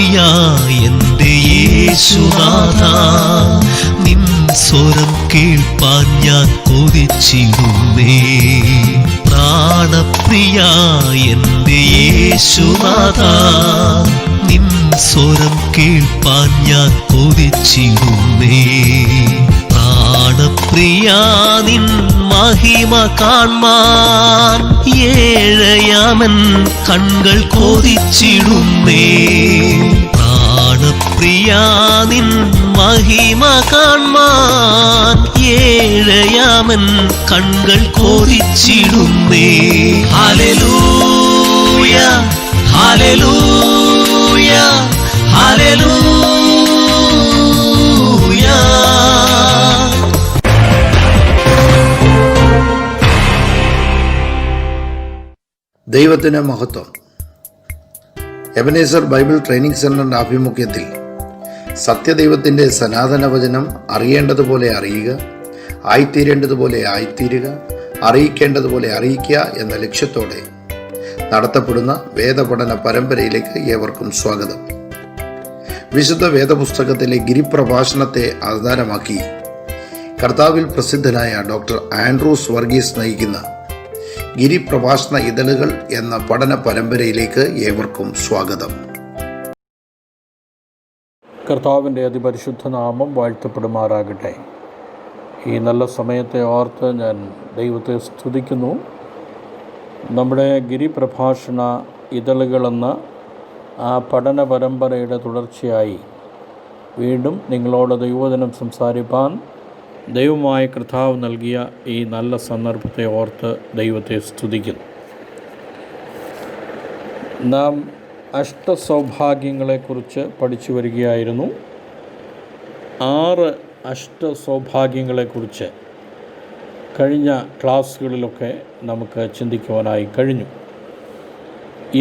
പ്രാണപ്രിയ എൻ്റെ യേശുനാഥ, നിൻ സ്വരം കേൾപ്പാൻ ഞാൻ കൊതിച്ചിടുന്നേ. പ്രാണപ്രിയ എൻ്റെ യേശുനാഥ, നിൻ സ്വരം കേൾപ്പാൻ ഞാൻ കൊതിച്ചിടുന്നേ. പ്രാണപ്രിയ നിൻ മഹിമ കാൺമാൻ ഏഴയാമൻ കൺകൾ കൊതിച്ചിടുന്നേ. പ്രാണപ്രിയ നിൻ മഹിമ കാൺമാൻ ഏഴയാമൻ കൺകൾ കൊതിച്ചിടുന്നേ. Hallelujah hallelujah hallelujah. ദൈവത്തിന് മഹത്വം. എബനേസർ ബൈബിൾ ട്രെയിനിങ് സെന്ററിന്റെ ആഭിമുഖ്യത്തിൽ സത്യദൈവത്തിൻ്റെ സനാതന വചനം അറിയേണ്ടതുപോലെ അറിയുക, ആയിത്തീരേണ്ടതുപോലെ ആയിത്തീരുക, അറിയിക്കേണ്ടതുപോലെ അറിയിക്കുക എന്ന ലക്ഷ്യത്തോടെ നടത്തപ്പെടുന്ന വേദപഠന പരമ്പരയിലേക്ക് ഏവർക്കും സ്വാഗതം. വിശുദ്ധ വേദപുസ്തകത്തിലെ ഗിരിപ്രഭാഷണത്തെ ആധാരമാക്കി കർത്താവിൽ പ്രസിദ്ധനായ ഡോക്ടർ ആൻഡ്രൂസ് വർഗീസ് നയിക്കുന്ന ഗിരിപ്രഭാഷണ ഇതളുകൾ എന്ന പഠന പരമ്പരയിലേക്ക് ഏവർക്കും സ്വാഗതം. കർത്താവിൻ്റെ അതിപരിശുദ്ധ നാമം വാഴ്ത്തപ്പെടുമാറാകട്ടെ. ഈ നല്ല സമയത്തെ ഓർത്ത് ഞാൻ ദൈവത്തെ സ്തുതിക്കുന്നു. നമ്മുടെ ഗിരിപ്രഭാഷണ ഇതളുകളെന്ന ആ പഠന പരമ്പരയുടെ തുടർച്ചയായി വീണ്ടും നിങ്ങളോട് ദൈവവചനം സംസാരിപ്പാൻ ദൈവമായ കർത്താവ് നൽകിയ ഈ നല്ല സന്ദർഭത്തെ ഓർത്ത് ദൈവത്തെ സ്തുതിക്കുന്നു. നാം അഷ്ടസൗഭാഗ്യങ്ങളെക്കുറിച്ച് പഠിച്ചു വരികയായിരുന്നു. 6 അഷ്ടസൗഭാഗ്യങ്ങളെക്കുറിച്ച് കഴിഞ്ഞ ക്ലാസ്സുകളിലൊക്കെ നമുക്ക് ചിന്തിക്കുവാനായി കഴിഞ്ഞു.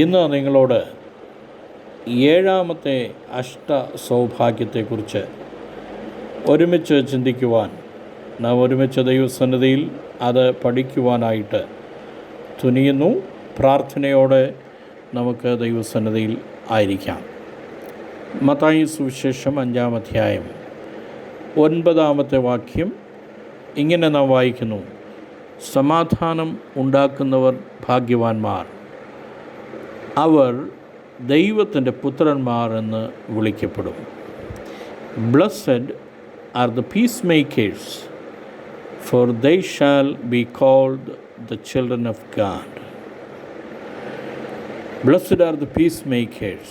ഇന്ന് നിങ്ങളോട് 7ാമത്തെ അഷ്ടസൗഭാഗ്യത്തെക്കുറിച്ച് ഒരുമിച്ച് ചിന്തിക്കുവാൻ, നാം ഒരുമിച്ച് ദൈവസന്നിധിയിൽ അത് പഠിക്കുവാനായിട്ട് തുനിയുന്നു. പ്രാർത്ഥനയോടെ നമുക്ക് ദൈവസന്നിധിയിൽ ആയിരിക്കാം. മത്തായി സുവിശേഷം 5-ാം അധ്യായം 9-ാമത്തെ വാക്യം ഇങ്ങനെ നാം വായിക്കുന്നു: സമാധാനം ഉണ്ടാക്കുന്നവർ ഭാഗ്യവാന്മാർ, അവർ ദൈവത്തിൻ്റെ പുത്രന്മാർ എന്ന് വിളിക്കപ്പെടും. Blessed are the peacemakers, for they shall be called the children of God. Blessed are the peacemakers,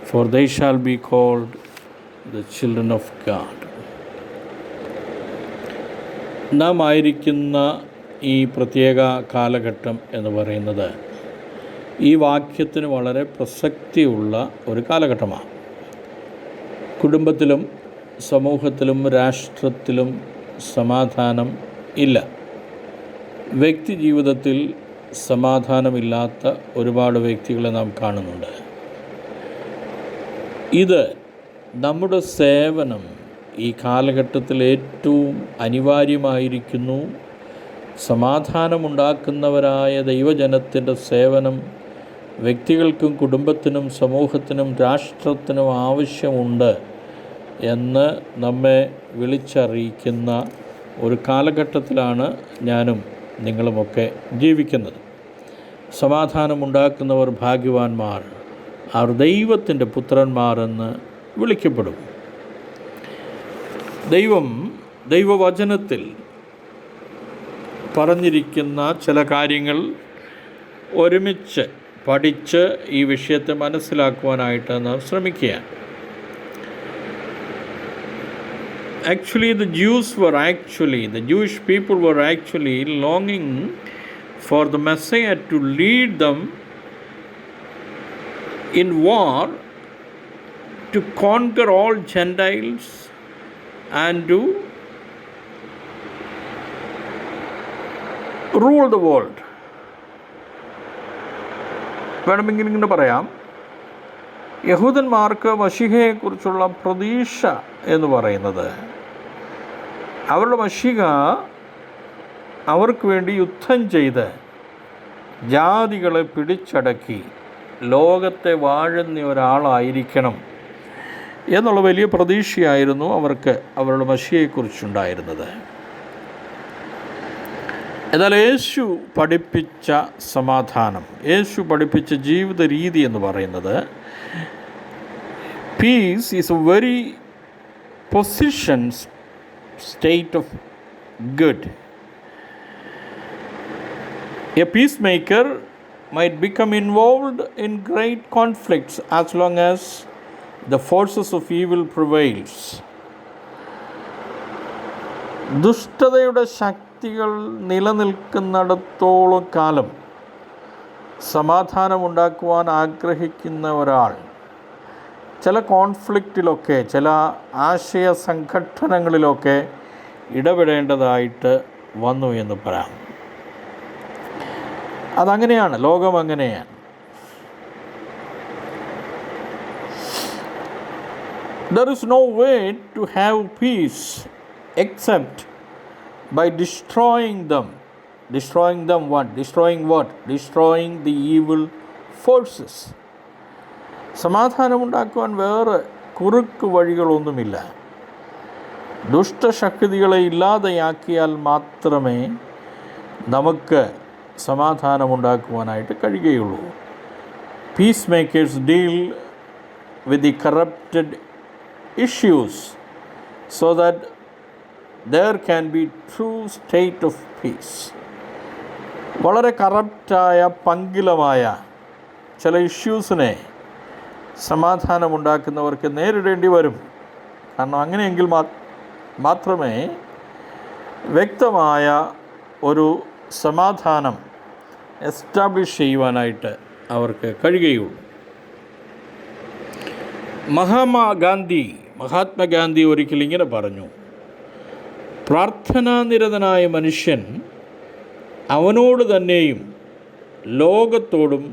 for they shall be called the children of God. നാം ആയിരിക്കുന്ന ഈ പ്രത്യേക കാലഘട്ടം എന്ന് പറയുന്നത് ഈ വാക്യത്തിന് വളരെ പ്രസക്തിയുള്ള ഒരു കാലഘട്ടമാണ്. കുടുംബത്തിലും സമൂഹത്തിലും രാഷ്ട്രത്തിലും സമാധാനം ഇല്ല. വ്യക്തി ജീവിതത്തിൽ സമാധാനമില്ലാത്ത ഒരുപാട് വ്യക്തികളെ നാം കാണുന്നുണ്ട്. ഇത് നമ്മുടെ സേവനം ഈ കാലഘട്ടത്തിൽ ഏറ്റവും അനിവാര്യമായിരിക്കുന്നു. സമാധാനമുണ്ടാക്കുന്നവരായ ദൈവജനത്തിൻ്റെ സേവനം വ്യക്തികൾക്കും കുടുംബത്തിനും സമൂഹത്തിനും രാഷ്ട്രത്തിനും ആവശ്യമുണ്ട് എന്ന് നമ്മെ വിളിച്ചറിയിക്കുന്ന ഒരു കാലഘട്ടത്തിലാണ് ഞാനും നിങ്ങളുമൊക്കെ ജീവിക്കുന്നത്. സമാധാനമുണ്ടാക്കുന്നവർ ഭാഗ്യവാന്മാർ, അവർ ദൈവത്തിൻ്റെ പുത്രന്മാർ എന്ന് വിളിക്കപ്പെടും. ദൈവവചനത്തിൽ പറഞ്ഞിരിക്കുന്ന ചില കാര്യങ്ങൾ ഒരുമിച്ച് പഠിച്ച് ഈ വിഷയത്തെ മനസ്സിലാക്കുവാനായിട്ട് നാം ശ്രമിക്കുകയാണ്. The Jewish people were actually longing for the Messiah to lead them in war, to conquer all Gentiles and to rule the world. വേണമെങ്കിൽ ഇങ്ങനെ പറയാം, യഹൂദന്മാർക്ക് മശീഹയെക്കുറിച്ചുള്ള പ്രതീക്ഷ എന്ന് പറയുന്നത് അവരുടെ മശീഹ അവർക്ക് വേണ്ടി യുദ്ധം ചെയ്ത് ജാതികളെ പിടിച്ചടക്കി ലോകത്തെ വാഴുന്ന ഒരാളായിരിക്കണം എന്നുള്ള വലിയ പ്രതീക്ഷയായിരുന്നു അവർക്ക് അവരുടെ മശിയെക്കുറിച്ചുണ്ടായിരുന്നത്. എന്നാൽ യേശു പഠിപ്പിച്ച സമാധാനം, യേശു പഠിപ്പിച്ച ജീവിത രീതി എന്ന് പറയുന്നത്, peace is a very position state of good. A peace maker might become involved in great conflicts as long as the forces of evil prevails. ദുഷ്ടതയുടെ ശക്തികൾ നിലനിൽക്കുന്നിടത്തോളം കാലം സമാധാനമുണ്ടാക്കുവാൻ ആഗ്രഹിക്കുന്ന ഒരാൾ ചില കോൺഫ്ലിക്റ്റിലൊക്കെ, ചില ആശയ സംഘട്ടനങ്ങളിലൊക്കെ ഇടപെടേണ്ടതായിട്ട് വന്നു എന്ന് പറയാം. അതങ്ങനെയാണ്, ലോകം അങ്ങനെയാണ്. There is no way to have peace except by destroying them. Destroying them what? Destroying what? Destroying the evil forces. സമാധാനമുണ്ടാക്കുവാൻ വേറെ കുറുക്ക് വഴികളൊന്നുമില്ല. ദുഷ്ടശക്തികളെ ഇല്ലാതെയാക്കിയാൽ മാത്രമേ നമുക്ക് സമാധാനമുണ്ടാക്കുവാനായിട്ട് കഴിയുകയുള്ളൂ. Peace makers deal with the corrupted issues so that there can be true state of peace. വളരെ കറപ്റ്റായ, പങ്കിലമായ ചില ഇഷ്യൂസിനെ സമാധാനമുണ്ടാക്കുന്നവർക്ക് നേരിടേണ്ടി വരും. കാരണം അങ്ങനെയെങ്കിൽ മാത്രമേ വ്യക്തമായ ഒരു സമാധാനം എസ്റ്റാബ്ലിഷ് ചെയ്യുവാനായിട്ട് അവർക്ക് കഴിയുകയുള്ളൂ. മഹാത്മാഗാന്ധി ഒരിക്കൽ ഇങ്ങനെ പറഞ്ഞു, പ്രാർത്ഥനാനിരതനായ മനുഷ്യൻ അവനോട് തന്നെയും ലോകത്തോടും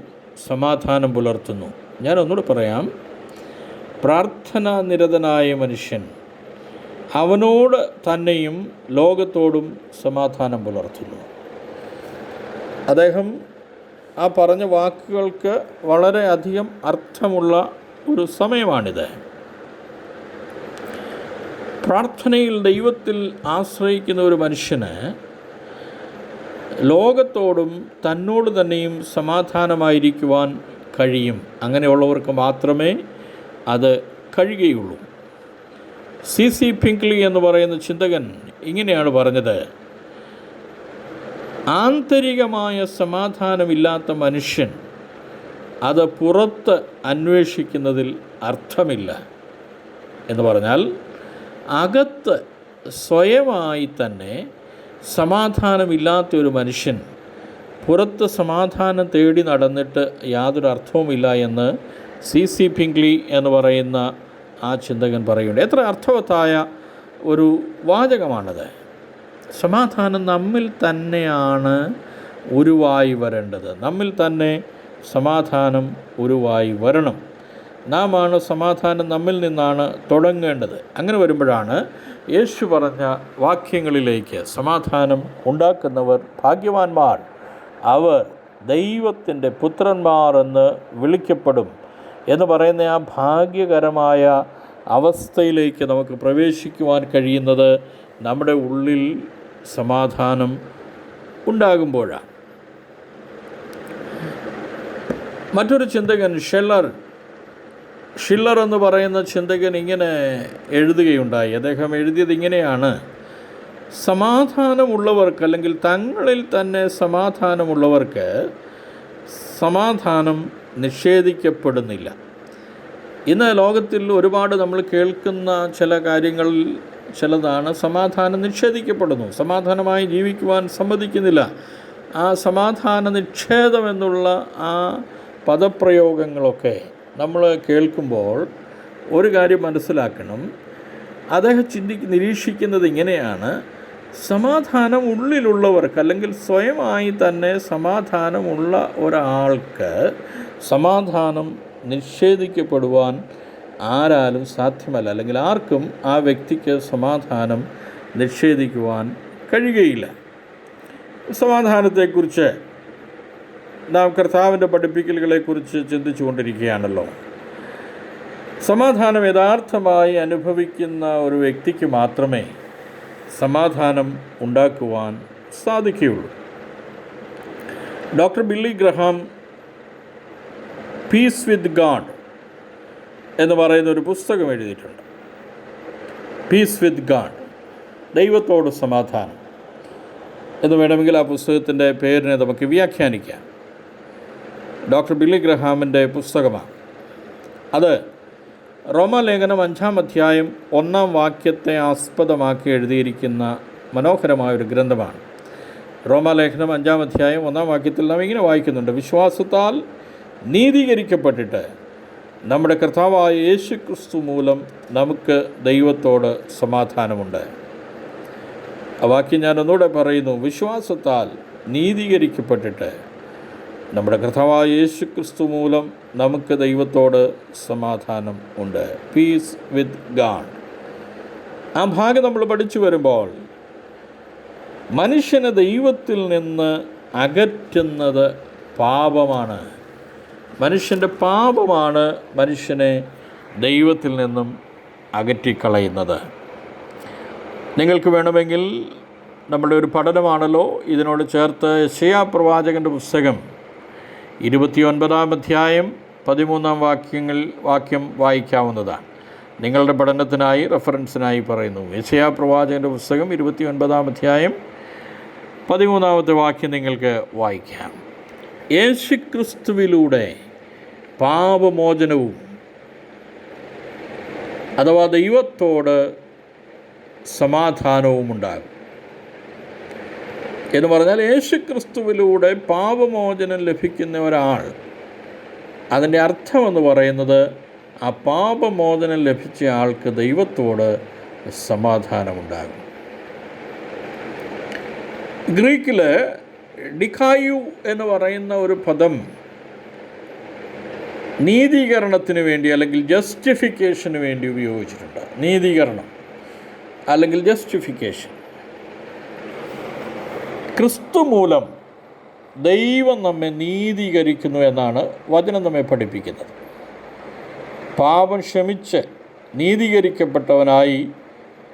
സമാധാനം പുലർത്തുന്നു. ഞാനൊന്നുകൂടെ പറയാം. പ്രാർത്ഥനാനിരതനായ മനുഷ്യൻ അവനോട് തന്നെയും ലോകത്തോടും സമാധാനം പുലർത്തുന്നു. അദ്ദേഹം ആ പറഞ്ഞ വാക്കുകൾക്ക് വളരെയധികം അർത്ഥമുള്ള ഒരു സമയമാണിത്. പ്രാർത്ഥനയിൽ ദൈവത്തിൽ ആശ്രയിക്കുന്ന ഒരു മനുഷ്യന് ലോകത്തോടും തന്നോട് തന്നെയും സമാധാനമായിരിക്കുവാൻ കഴിയും. അങ്ങനെയുള്ളവർക്ക് മാത്രമേ അത് കഴിയുകയുള്ളൂ. C.C. പിങ്ക്ലി എന്ന് പറയുന്ന ചിന്തകൻ ഇങ്ങനെയാണ് പറഞ്ഞത്: ആന്തരികമായ സമാധാനമില്ലാത്ത മനുഷ്യൻ അത് പുറത്ത് അന്വേഷിക്കുന്നതിൽ അർത്ഥമില്ല. എന്ന് പറഞ്ഞാൽ അകത്ത് സ്വയമായി തന്നെ സമാധാനമില്ലാത്ത ഒരു മനുഷ്യൻ പുറത്ത് സമാധാനം തേടി നടന്നിട്ട് യാതൊരു അർത്ഥവുമില്ല എന്ന് C.C. പിങ്ക്ലി എന്ന് പറയുന്ന ആ ചിന്തകൻ പറയുന്നുണ്ട്. എത്ര അർത്ഥവത്തായ ഒരു വാചകമാണത്. സമാധാനം നമ്മിൽ തന്നെയാണ് ഉരുവായി വരേണ്ടത്. നമ്മിൽ തന്നെ സമാധാനം ഉരുവായി വരണം. നാം ആണ് സമാധാനം നമ്മിൽ നിന്നാണ് തുടങ്ങേണ്ടത്. അങ്ങനെ വരുമ്പോഴാണ് യേശു പറഞ്ഞ വാക്യങ്ങളിലേക്ക്, സമാധാനം ഉണ്ടാക്കുന്നവർ ഭാഗ്യവാന്മാർ, അവർ ദൈവത്തിൻ്റെ പുത്രന്മാർ എന്ന് വിളിക്കപ്പെടും എന്ന് പറയുന്ന ആ ഭാഗ്യകരമായ അവസ്ഥയിലേക്ക് നമുക്ക് പ്രവേശിക്കുവാൻ കഴിയുന്നത് നമ്മുടെ ഉള്ളിൽ സമാധാനം ഉണ്ടാകുമ്പോഴാണ്. മറ്റൊരു ചിന്തകൻ ഷില്ലർ എന്ന് പറയുന്ന ചിന്തകൻ ഇങ്ങനെ എഴുതുകയുണ്ടായി. അദ്ദേഹം എഴുതിയത് ഇങ്ങനെയാണ്: സമാധാനമുള്ളവർക്ക്, അല്ലെങ്കിൽ തങ്ങളിൽ തന്നെ സമാധാനമുള്ളവർക്ക് സമാധാനം നിഷേധിക്കപ്പെടുന്നില്ല. ഇന്ന് ലോകത്തിൽ ഒരുപാട് നമ്മൾ കേൾക്കുന്ന ചില കാര്യങ്ങളിൽ ചിലതാണ് സമാധാനം നിഷേധിക്കപ്പെടുന്നു. സമാധാനമായി ജീവിക്കുവാൻ സമ്മതിക്കുന്നില്ല. ആ സമാധാന നിഷേധം എന്നുള്ള ആ പദപ്രയോഗങ്ങളൊക്കെ നമ്മൾ കേൾക്കുമ്പോൾ ഒരു കാര്യം മനസ്സിലാക്കണം. അദ്ദേഹം നിരീക്ഷിക്കുന്നത് ഇങ്ങനെയാണ്: സമാധാനം ഉള്ളിലുള്ളവർക്ക്, അല്ലെങ്കിൽ സ്വയമായി തന്നെ സമാധാനമുള്ള ഒരാൾക്ക് സമാധാനം നിഷേധിക്കപ്പെടുവാൻ ആരാലും സാധ്യമല്ല. അല്ലെങ്കിൽ ആർക്കും ആ വ്യക്തിക്ക് സമാധാനം നിഷേധിക്കുവാൻ കഴിയുകയില്ല. സമാധാനത്തെക്കുറിച്ച് നാം കർത്താവിൻ്റെ പഠിപ്പിക്കലുകളെക്കുറിച്ച് ചിന്തിച്ചു കൊണ്ടിരിക്കുകയാണല്ലോ. സമാധാനം യഥാർത്ഥമായി അനുഭവിക്കുന്ന ഒരു വ്യക്തിക്ക് മാത്രമേ സമാധാനം ഉണ്ടാക്കുവാൻ സാധിക്കുകയുള്ളൂ. Doctor Billy Graham peace with God എന്ന് പറയുന്ന ഒരു പുസ്തകം എഴുതിയിട്ടുണ്ട്. പീസ് വിത്ത് ഗാഡ്, ദൈവത്തോട് സമാധാനം എന്ന് വേണമെങ്കിൽ ആ പുസ്തകത്തിൻ്റെ പേരിനെ നമുക്ക് വ്യാഖ്യാനിക്കാം. ഡോക്ടർ ബില്ലി ഗ്രഹാമിൻ്റെ പുസ്തകമാണ് അത്. റോമാലേഖനം 5-ാം അധ്യായം 1-ാം വാക്യത്തെ ആസ്പദമാക്കി എഴുതിയിരിക്കുന്ന മനോഹരമായൊരു ഗ്രന്ഥമാണ്. റോമാലേഖനം 5-ാം അധ്യായം 1-ാം വാക്യത്തിൽ നാം ഇങ്ങനെ വായിക്കുന്നുണ്ട്: വിശ്വാസത്താൽ നീതീകരിക്കപ്പെട്ടിട്ട് നമ്മുടെ കർത്താവായ യേശു ക്രിസ്തു മൂലം നമുക്ക് ദൈവത്തോട് സമാധാനമുണ്ട്. ആ വാക്യം ഞാനൊന്നുകൂടെ പറയുന്നു: വിശ്വാസത്താൽ നീതീകരിക്കപ്പെട്ടിട്ട് നമ്മുടെ കർത്താവായ യേശു ക്രിസ്തു മൂലം നമുക്ക് ദൈവത്തോട് സമാധാനം ഉണ്ട്. Peace with God. ആ ഭാഗം നമ്മൾ പഠിച്ചു വരുമ്പോൾ മനുഷ്യനെ ദൈവത്തിൽ നിന്ന് അകറ്റുന്നത് പാപമാണ്. മനുഷ്യൻ്റെ പാപമാണ് മനുഷ്യനെ ദൈവത്തിൽ നിന്നും അകറ്റിക്കളയുന്നത്. നിങ്ങൾക്ക് വേണമെങ്കിൽ നമ്മുടെ ഒരു പഠനമാണല്ലോ ഇതിനോട് ചേർത്ത് യെശയ്യാ പ്രവാചകൻ്റെ പുസ്തകം 29-ാം അധ്യായം 13-ാം വാക്യം വായിക്കാവുന്നതാണ്. നിങ്ങളുടെ പഠനത്തിനായി, റെഫറൻസിനായി പറയുന്നു. യെശയ്യാ പ്രവാചകൻ്റെ പുസ്തകം 29-ാം അധ്യായം 13-ാമത്തെ വാക്യം നിങ്ങൾക്ക് വായിക്കാം. യേശുക്രിസ്തുവിലൂടെ പാപമോചനവും അഥവാ ദൈവത്തോട് സമാധാനവും ഉണ്ടാകും എന്ന് പറഞ്ഞാൽ, യേശുക്രിസ്തുവിലൂടെ പാപമോചനം ലഭിക്കുന്ന ഒരാൾ, അതിൻ്റെ അർത്ഥമെന്ന് പറയുന്നത് ആ പാപമോചനം ലഭിച്ച ആൾക്ക് ദൈവത്തോട് സമാധാനമുണ്ടാകും. ഗ്രീക്കിൽ ഡിക്കായു എന്ന് പറയുന്ന ഒരു പദം നീതീകരണത്തിന് വേണ്ടി അല്ലെങ്കിൽ ജസ്റ്റിഫിക്കേഷന് വേണ്ടി ഉപയോഗിച്ചിട്ടുണ്ട്. നീതീകരണം അല്ലെങ്കിൽ ജസ്റ്റിഫിക്കേഷൻ. ക്രിസ്തു മൂലം ദൈവം നമ്മെ നീതീകരിക്കുന്നു എന്നാണ് വചനം നമ്മെ പഠിപ്പിക്കുന്നത്. പാപം ക്ഷമിച്ച് നീതീകരിക്കപ്പെട്ടവനായി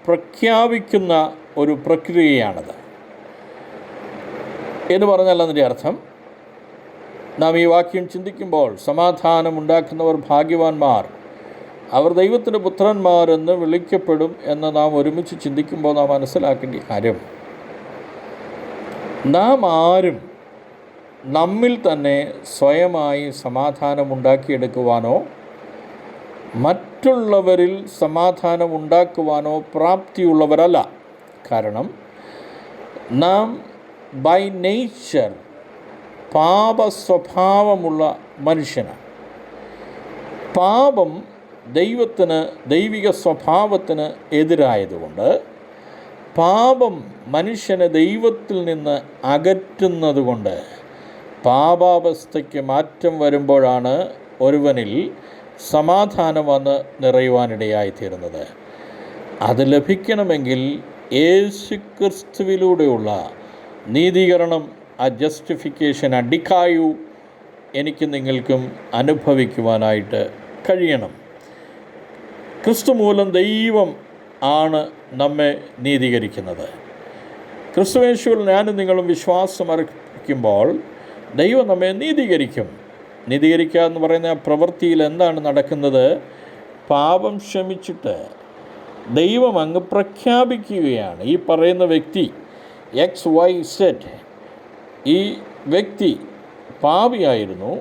പ്രഖ്യാപിക്കുന്ന ഒരു പ്രക്രിയയാണത്. എന്ന് പറഞ്ഞാൽ അതിൻ്റെ അർത്ഥം, നാം ഈ വാക്യം ചിന്തിക്കുമ്പോൾ സമാധാനം ഉണ്ടാക്കുന്നവർ ഭാഗ്യവാന്മാർ, അവർ ദൈവത്തിൻ്റെ പുത്രന്മാരെന്ന് വിളിക്കപ്പെടും എന്ന് നാം ഒരുമിച്ച് ചിന്തിക്കുമ്പോൾ നാം മനസ്സിലാക്കേണ്ട കാര്യം, നാം ആരും നമ്മിൽ തന്നെ സ്വയമായി സമാധാനമുണ്ടാക്കിയെടുക്കുവാനോ മറ്റുള്ളവരിൽ സമാധാനമുണ്ടാക്കുവാനോ പ്രാപ്തിയുള്ളവരല്ല. കാരണം നാം ബൈ നേച്ചർ പാപസ്വഭാവമുള്ള മനുഷ്യനാണ്. പാപം ദൈവിക സ്വഭാവത്തിന് എതിരായതുകൊണ്ട് പാപം മനുഷ്യനെ ദൈവത്തിൽ നിന്ന് അകറ്റുന്നതുകൊണ്ട് പാപാവസ്ഥയ്ക്ക് മാറ്റം വരുമ്പോഴാണ് ഒരുവനിൽ സമാധാനം വന്ന് നിറയുവാനിടയായിത്തീരുന്നത്. അത് ലഭിക്കണമെങ്കിൽ യേശുക്രിസ്തുവിലൂടെയുള്ള നീതീകരണം, ആ ജസ്റ്റിഫിക്കേഷൻ, ആ ഡിക്കായു എനിക്ക് നിങ്ങൾക്കും അനുഭവിക്കുവാനായിട്ട് കഴിയണം. ക്രിസ്തു മൂലം ദൈവം ആണ് നമ്മെ നീതീകരിക്കുന്നത്. ക്രിസ്തുയേശുവിൽ ഞാനും നിങ്ങളും വിശ്വാസം അർപ്പിക്കുമ്പോൾ ദൈവം നമ്മെ നീതീകരിക്കും. നീതീകരിക്കുക എന്ന് പറയുന്ന ആ പ്രവൃത്തിയിൽ എന്താണ് നടക്കുന്നത്? പാപം ക്ഷമിച്ചിട്ട് ദൈവം അങ്ങ് പ്രഖ്യാപിക്കുകയാണ്. ഈ പറയുന്ന വ്യക്തി XYZ, ഈ വ്യക്തി പാപിയായിരുന്നു,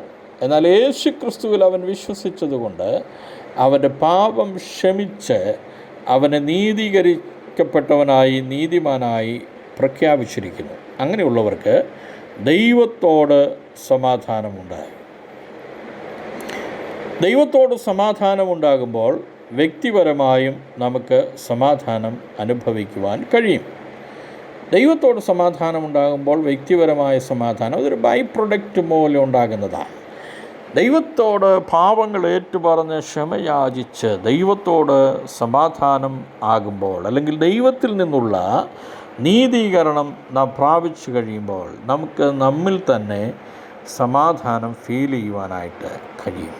എന്നാൽ യേശുക്രിസ്തുവിൽ അവൻ വിശ്വസിച്ചതുകൊണ്ട് അവൻ്റെ പാപം ക്ഷമിച്ച് അവനെ നീതീകരിക്കപ്പെട്ടവനായി, നീതിമാനായി പ്രഖ്യാപിച്ചിരിക്കുന്നു. അങ്ങനെയുള്ളവർക്ക് ദൈവത്തോട് സമാധാനമുണ്ട്. ദൈവത്തോട് സമാധാനമുണ്ടാകുമ്പോൾ വ്യക്തിപരമായും നമുക്ക് സമാധാനം അനുഭവിക്കുവാൻ കഴിയും. ദൈവത്തോട് സമാധാനമുണ്ടാകുമ്പോൾ വ്യക്തിപരമായ സമാധാനം അതൊരു ബൈ പ്രൊഡക്റ്റ് പോലെ ഉണ്ടാകുന്നതാണ്. ദൈവത്തോട് പാപങ്ങൾ ഏറ്റുപറഞ്ഞ് ക്ഷമയാചിച്ച് ദൈവത്തോട് സമാധാനം ആകുമ്പോൾ, അല്ലെങ്കിൽ ദൈവത്തിൽ നിന്നുള്ള നീതീകരണം നാം പ്രാപിച്ചു കഴിയുമ്പോൾ, നമുക്ക് നമ്മിൽ തന്നെ സമാധാനം ഫീൽ ചെയ്യുവാനായിട്ട് കഴിയും.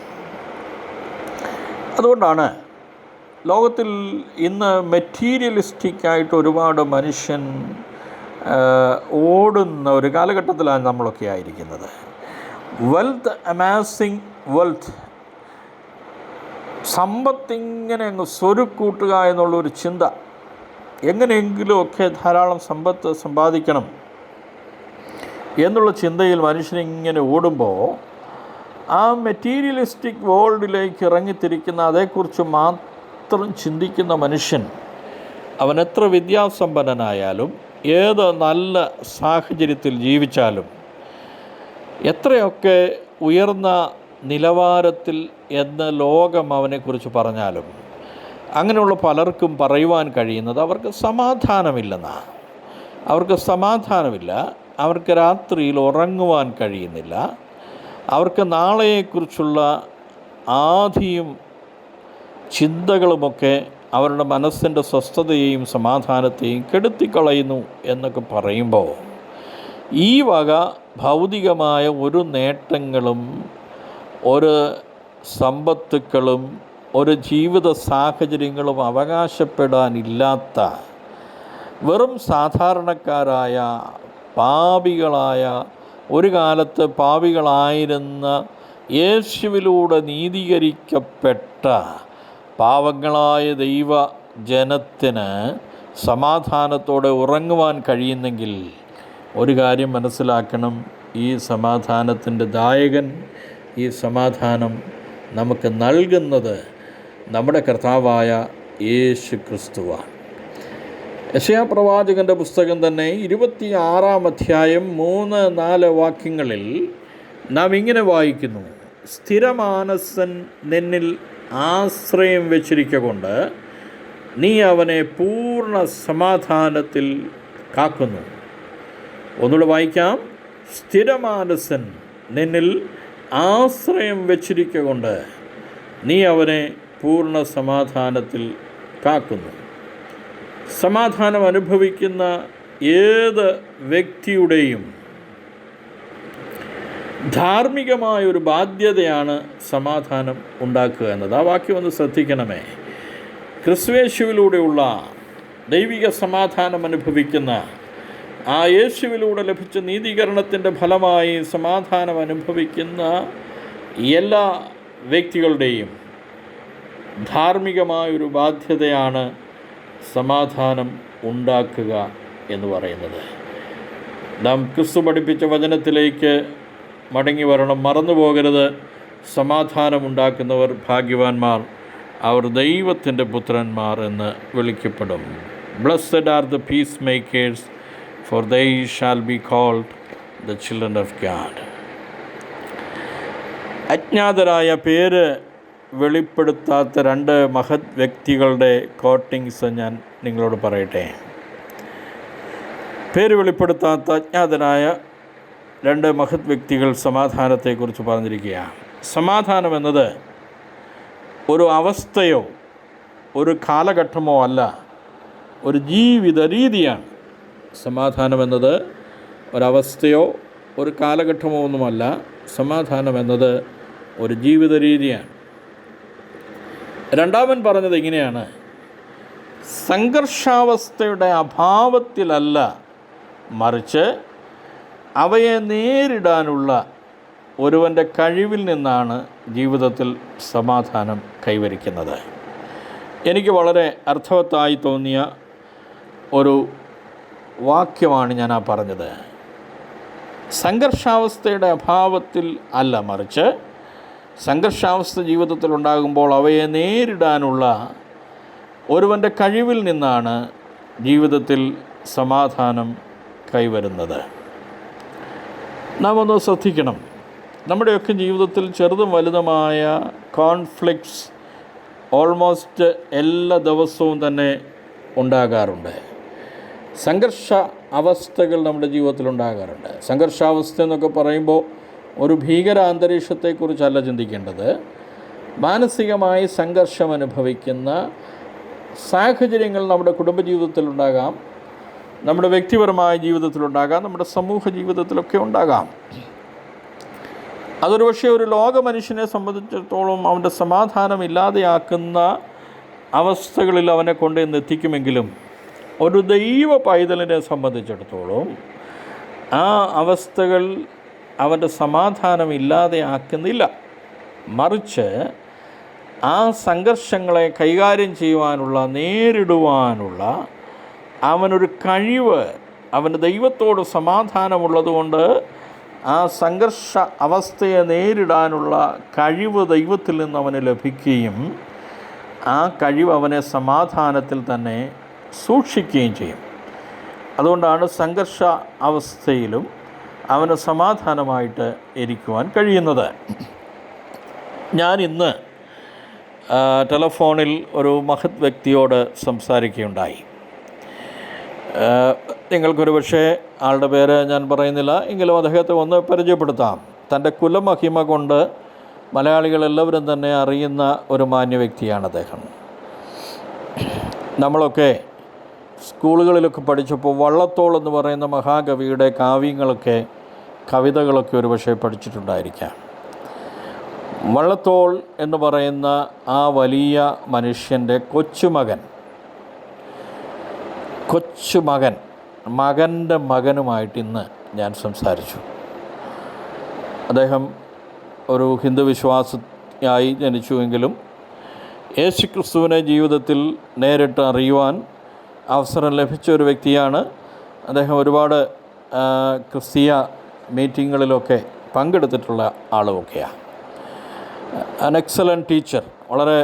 അതുകൊണ്ടാണ് ലോകത്തിൽ ഇന്ന് മെറ്റീരിയലിസ്റ്റിക്കായിട്ട് ഒരുപാട് മനുഷ്യൻ ഓടുന്ന ഒരു കാലഘട്ടത്തിലാണ് നമ്മളൊക്കെ ആയിരിക്കുന്നത്. വെൽത്ത്, അമാസിങ് വെൽത്ത്, സമ്പത്തിങ്ങനെ അങ്ങ് സ്വരുക്കൂട്ടുക എന്നുള്ളൊരു ചിന്ത, എങ്ങനെയെങ്കിലുമൊക്കെ ധാരാളം സമ്പത്ത് സമ്പാദിക്കണം എന്നുള്ള ചിന്തയിൽ മനുഷ്യനിങ്ങനെ ഓടുമ്പോൾ ആ മെറ്റീരിയലിസ്റ്റിക് വേൾഡിലേക്ക് ഇറങ്ങിത്തിരിക്കുന്ന, അതേക്കുറിച്ച് മാത്രം ചിന്തിക്കുന്ന മനുഷ്യൻ, അവൻ എത്ര വിദ്യാസമ്പന്നനായാലും ഏത് നല്ല സാഹചര്യത്തിൽ ജീവിച്ചാലും എത്രയൊക്കെ ഉയർന്ന നിലവാരത്തിൽ എന്ന് ലോകം അവനെക്കുറിച്ച് പറഞ്ഞാലും അങ്ങനെയുള്ള പലർക്കും പറയുവാൻ കഴിയുന്നത് അവർക്ക് സമാധാനമില്ലെന്നാണ്. അവർക്ക് സമാധാനമില്ല, അവർക്ക് രാത്രിയിൽ ഉറങ്ങുവാൻ കഴിയുന്നില്ല, അവർക്ക് നാളെയെക്കുറിച്ചുള്ള ആധിയും ചിന്തകളുമൊക്കെ അവരുടെ മനസ്സിൻ്റെ സ്വസ്ഥതയെയും സമാധാനത്തെയും കെടുത്തിക്കളയുന്നു എന്നൊക്കെ പറയുമ്പോൾ ഈ വക ഭൗതികമായ ഒരു നേട്ടങ്ങളും ഒരു സമ്പത്തുക്കളും ഒരു ജീവിത സാഹചര്യങ്ങളും അവകാശപ്പെടാനില്ലാത്ത വെറും സാധാരണക്കാരായ പാപികളായ, ഒരു കാലത്ത് പാപികളായിരുന്ന യേശുവിലൂടെ നീതീകരിക്കപ്പെട്ട പാവങ്ങളായ ദൈവ ജനത്തിന് സമാധാനത്തോടെ ഉറങ്ങുവാൻ കഴിയുന്നെങ്കിൽ ഒരു കാര്യം മനസ്സിലാക്കണം, ഈ സമാധാനത്തിൻ്റെ ദായകൻ, ഈ സമാധാനം നമുക്ക് നൽകുന്നത് നമ്മുടെ കർത്താവായ യേശു ക്രിസ്തുവാണ്. യെശയ്യാ പ്രവാചകൻ്റെ പുസ്തകം തന്നെ 26-ാം അധ്യായം 3-4 വാക്യങ്ങളിൽ നാം ഇങ്ങനെ വായിക്കുന്നു: സ്ഥിരമാനസൻ നിന്നിൽ ആശ്രയം വെച്ചിരിക്കൊണ്ട് നീ അവനെ പൂർണ്ണ സമാധാനത്തിൽ കാക്കുന്നു. ഒന്നുകൂടെ വായിക്കാം: സ്ഥിരമാനസൻ നിന്നിൽ ആശ്രയം വെച്ചിരിക്കൊണ്ട് നീ അവനെ പൂർണ്ണ സമാധാനത്തിൽ കാക്കുന്നു. സമാധാനം അനുഭവിക്കുന്ന ഏത് വ്യക്തിയുടെയും ധാർമ്മികമായൊരു ബാധ്യതയാണ് സമാധാനം ഉണ്ടാക്കുക എന്നത്. ആ വാക്യം ഒന്ന് ശ്രദ്ധിക്കണമേ. ക്രിസ്തുയേശുവിലൂടെയുള്ള ദൈവിക സമാധാനം അനുഭവിക്കുന്ന, ആ യേശുവിലൂടെ ലഭിച്ച നീതീകരണത്തിൻ്റെ ഫലമായി സമാധാനം അനുഭവിക്കുന്ന എല്ലാ വ്യക്തികളുടെയും ധാർമ്മികമായൊരു ബാധ്യതയാണ് സമാധാനം ഉണ്ടാക്കുക എന്ന് പറയുന്നത്. നാം ക്രിസ്തു പഠിപ്പിച്ച വചനത്തിലേക്ക് മടങ്ങി വരണം, മറന്നു പോകരുത്. സമാധാനമുണ്ടാക്കുന്നവർ ഭാഗ്യവാന്മാർ, അവർ ദൈവത്തിൻ്റെ പുത്രന്മാർ എന്ന് വിളിക്കപ്പെടും. Blessed are the piece makers, for they shall be called the children of God. അജ്ഞാതരായ, പേര് വെളിപ്പെടുത്താത്ത 2 മഹത് വ്യക്തികളുടെ കോട്ടിങ്സ് ഞാൻ നിങ്ങളോട് പറയട്ടെ. പേര് വെളിപ്പെടുത്താത്ത അജ്ഞാതരായ 2 മഹത് വ്യക്തികൾ സമാധാനത്തെക്കുറിച്ച് പറഞ്ഞിരിക്കുകയാണ്. സമാധാനം എന്നത് ഒരു അവസ്ഥയോ ഒരു കാലഘട്ടമോ അല്ല, ഒരു ജീവിത രീതിയാണ്. സമാധാനം എന്നത് ഒരവസ്ഥയോ ഒരു കാലഘട്ടമോ ഒന്നുമല്ല. സമാധാനം എന്നത് ഒരു ജീവിത രീതിയാണ്. രണ്ടാമൻ പറഞ്ഞത് ഇങ്ങനെയാണ്: സംഘർഷാവസ്ഥയുടെ അഭാവത്തിലല്ല, മറിച്ച് അവയെ നേരിടാനുള്ള ഒരുവൻ്റെ കഴിവിൽ നിന്നാണ് ജീവിതത്തിൽ സമാധാനം കൈവരിക്കുന്നത്. എനിക്ക് വളരെ അർത്ഥവത്തായി തോന്നിയ ഒരു വാക്യമാണ് ഞാൻ പറഞ്ഞത്. സംഘർഷാവസ്ഥയുടെ അഭാവത്തിൽ അല്ല, മറിച്ച് സംഘർഷാവസ്ഥ ജീവിതത്തിൽ ഉണ്ടാകുമ്പോൾ അവയെ നേരിടാനുള്ള ഒരുവൻ്റെ കഴിവിൽ നിന്നാണ് ജീവിതത്തിൽ സമാധാനം കൈവരുന്നത്. നാം ഒന്ന് ശ്രദ്ധിക്കണം. നമ്മുടെയൊക്കെ ജീവിതത്തിൽ ചെറുതും വലുതുമായ കോൺഫ്ലിക്ട്സ് ഓൾമോസ്റ്റ് എല്ലാ ദിവസവും തന്നെ ഉണ്ടാകാറുണ്ട്. സംഘർഷ അവസ്ഥകൾ നമ്മുടെ ജീവിതത്തിൽ ഉണ്ടാകാറുണ്ട്. സംഘർഷാവസ്ഥ എന്നൊക്കെ പറയുമ്പോൾ ഒരു ഭീകര അന്തരീക്ഷത്തെക്കുറിച്ചല്ല ചിന്തിക്കേണ്ടത്. മാനസികമായി സംഘർഷം അനുഭവിക്കുന്ന സാഹചര്യങ്ങൾ നമ്മുടെ കുടുംബജീവിതത്തിലുണ്ടാകാം, നമ്മുടെ വ്യക്തിപരമായ ജീവിതത്തിലുണ്ടാകാം, നമ്മുടെ സമൂഹ ജീവിതത്തിലൊക്കെ ഉണ്ടാകാം. അതൊരു പക്ഷേ ഒരു ലോക മനുഷ്യനെ സംബന്ധിച്ചിടത്തോളം അവൻ്റെ സമാധാനം ഇല്ലാതെയാക്കുന്ന അവസ്ഥകളിൽ അവനെ കൊണ്ടുവന്ന് എത്തിക്കുമെങ്കിലും ഒരു ദൈവ പൈതലിനെ സംബന്ധിച്ചിടത്തോളം ആ അവസ്ഥകൾ അവൻ്റെ സമാധാനം ഇല്ലാതെയാക്കുന്നില്ല. മറിച്ച് ആ സംഘർഷങ്ങളെ കൈകാര്യം ചെയ്യുവാനുള്ള, നേരിടുവാനുള്ള അവനൊരു കഴിവ്, അവന് ദൈവത്തോട് സമാധാനമുള്ളതുകൊണ്ട് ആ സംഘർഷ അവസ്ഥയെ നേരിടാനുള്ള കഴിവ് ദൈവത്തിൽ നിന്ന് അവന് ലഭിക്കുകയും ആ കഴിവ് അവനെ സമാധാനത്തിൽ തന്നെ സൂക്ഷിക്കുകയും ചെയ്യും. അതുകൊണ്ടാണ് സംഘർഷ അവസ്ഥയിലും അവന് സമാധാനമായിട്ട് ഇരിക്കുവാൻ കഴിയുന്നത്. ഞാൻ ഇന്ന് ടെലഫോണിൽ ഒരു മഹത് വ്യക്തിയോട് സംസാരിക്കുകയുണ്ടായി. നിങ്ങൾക്കൊരു പക്ഷേ ആളുടെ പേര് ഞാൻ പറയുന്നില്ല, എങ്കിലും അദ്ദേഹത്തെ ഒന്ന് പരിചയപ്പെടുത്താം. തൻ്റെ കുലമഹിമ കൊണ്ട് മലയാളികളെല്ലാവരും തന്നെ അറിയുന്ന ഒരു മാന്യ വ്യക്തിയാണ് അദ്ദേഹം. നമ്മളൊക്കെ സ്കൂളുകളിലൊക്കെ പഠിച്ചപ്പോൾ വള്ളത്തോൾ എന്ന് പറയുന്ന മഹാകവിയുടെ കാവ്യങ്ങളൊക്കെ, കവിതകളൊക്കെ ഒരു പക്ഷേ പഠിച്ചിട്ടുണ്ടായിരിക്കാം. വള്ളത്തോൾ എന്ന് പറയുന്ന ആ വലിയ മനുഷ്യൻ്റെ മകൻ്റെ മകനുമായിട്ട് ഇന്ന് ഞാൻ സംസാരിച്ചു. അദ്ദേഹം ഒരു ഹിന്ദു വിശ്വാസിയായി ജനിച്ചുവെങ്കിലും യേശുക്രിസ്തുവിനെ ജീവിതത്തിൽ നേരിട്ട് അറിയുവാൻ അവസരം ലഭിച്ച ഒരു വ്യക്തിയാണ്. അദ്ദേഹം ഒരുപാട് ക്രിസ്തീയ മീറ്റിങ്ങുകളിലൊക്കെ പങ്കെടുത്തിട്ടുള്ള ആളുമൊക്കെയാണ്. ആൻ എക്സലൻറ്റ് ടീച്ചർ, വളരെ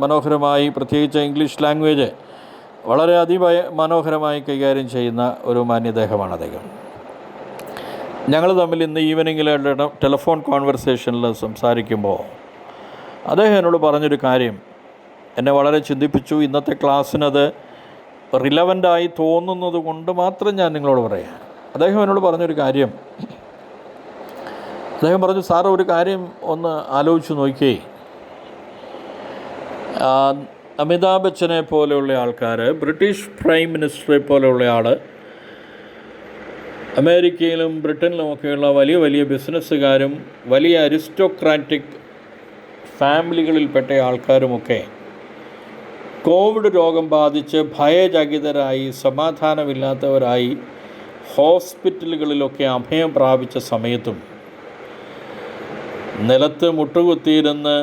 മനോഹരമായി, പ്രത്യേകിച്ച് ഇംഗ്ലീഷ് ലാംഗ്വേജ് വളരെ മനോഹരമായി കൈകാര്യം ചെയ്യുന്ന ഒരു മാന്യദേഹമാണ് അദ്ദേഹം. ഞങ്ങൾ തമ്മിൽ ഇന്ന് ഈവനിങ്ങിൽ ടെലഫോൺ കോൺവെർസേഷനിൽ സംസാരിക്കുമ്പോൾ അദ്ദേഹം എന്നോട് പറഞ്ഞൊരു കാര്യം എന്നെ വളരെ ചിന്തിപ്പിച്ചു. ഇന്നത്തെ ക്ലാസ്സിനത് റിലവൻ്റായി തോന്നുന്നത് കൊണ്ട് മാത്രം ഞാൻ നിങ്ങളോട് പറയാം. അദ്ദേഹം എന്നോട് പറഞ്ഞൊരു കാര്യം, അദ്ദേഹം പറഞ്ഞു, സാറ് ഒരു കാര്യം ഒന്ന് ആലോചിച്ച് നോക്കിയേ. അമിതാഭ് ബച്ചനെ പോലെയുള്ള ആൾക്കാർ, ബ്രിട്ടീഷ് പ്രൈം മിനിസ്റ്ററെ പോലെയുള്ള ആൾ, അമേരിക്കയിലും ബ്രിട്ടനിലുമൊക്കെയുള്ള വലിയ വലിയ ബിസിനസ്സുകാരും വലിയ അരിസ്റ്റോക്രാറ്റിക് ഫാമിലികളിൽപ്പെട്ട ആൾക്കാരുമൊക്കെ കോവിഡ് രോഗം ബാധിച്ച് ഭയചകിതരായി, സമാധാനമില്ലാത്തവരായി ഹോസ്പിറ്റലുകളിലൊക്കെ അഭയം പ്രാപിച്ച സമയത്തും നിലത്ത് മുട്ടുകുത്തിയിരുന്ന്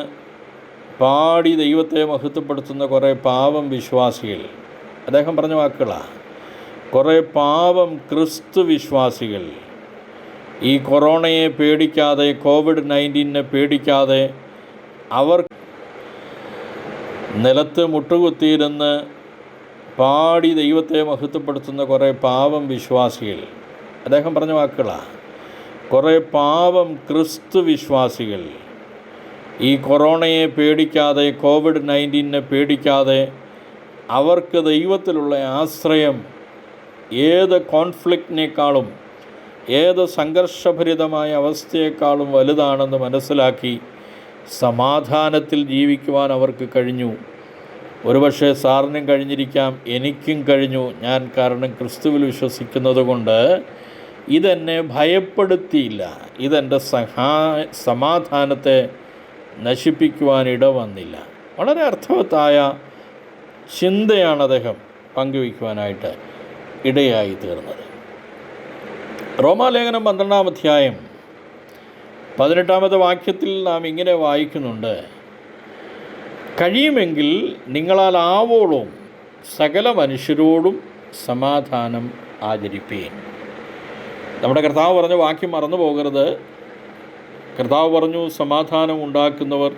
പാടി ദൈവത്തെ മഹത്വപ്പെടുത്തുന്ന കുറേ പാവം വിശ്വാസികൾ, അദ്ദേഹം പറഞ്ഞ വാക്കുകളാണ്, കുറേ പാവം ക്രിസ്തു വിശ്വാസികൾ ഈ കൊറോണയെ പേടിക്കാതെ, കോവിഡ്-19 പേടിക്കാതെ, അവർ നിലത്ത് മുട്ടുകുത്തിയിരുന്ന് പാടി ദൈവത്തെ മഹത്വപ്പെടുത്തുന്ന കുറേ പാവം വിശ്വാസികൾ, അദ്ദേഹം പറഞ്ഞ വാക്കുകളാണ്, കുറേ പാവം ക്രിസ്തു വിശ്വാസികൾ ഈ കൊറോണയെ പേടിക്കാതെ, കോവിഡ്-19 പേടിക്കാതെ, അവർക്ക് ദൈവത്തിലുള്ള ആശ്രയം ഏത് കോൺഫ്ലിക്റ്റിനേക്കാളും, ഏത് സംഘർഷഭരിതമായ അവസ്ഥയേക്കാളും വലുതാണെന്ന് മനസ്സിലാക്കി സമാധാനത്തിൽ ജീവിക്കുവാൻ അവർക്ക് കഴിഞ്ഞു. ഒരുപക്ഷെ സാറിനും കഴിഞ്ഞിരിക്കാം, എനിക്കും കഴിഞ്ഞു. ഞാൻ കാരണം ക്രിസ്തുവിൽ വിശ്വസിക്കുന്നത് കൊണ്ട് ഇതെന്നെ ഭയപ്പെടുത്തിയില്ല, ഇതെൻ്റെ സമാധാനത്തെ നശിപ്പിക്കുവാൻ ഇടവന്നില്ല. വളരെ അർത്ഥവത്തായ ചിന്തയാണ് അദ്ദേഹം പങ്കുവയ്ക്കുവാനായിട്ട് ഇടയായി തീർന്നത്. റോമാലേഖനം 12-ാം അധ്യായം 18-ാമത്തെ വാക്യത്തിൽ നാം ഇങ്ങനെ വായിക്കുന്നുണ്ട്, കഴിയുമെങ്കിൽ നിങ്ങളാൽ ആവോളം സകല മനുഷ്യരോടും സമാധാനം ആചരിപ്പീൻ. നമ്മുടെ കർത്താവ് പറഞ്ഞ വാക്യം മറന്നു പോകരുത്. കർത്താവ് പറഞ്ഞു, സമാധാനം ഉണ്ടാക്കുന്നവർ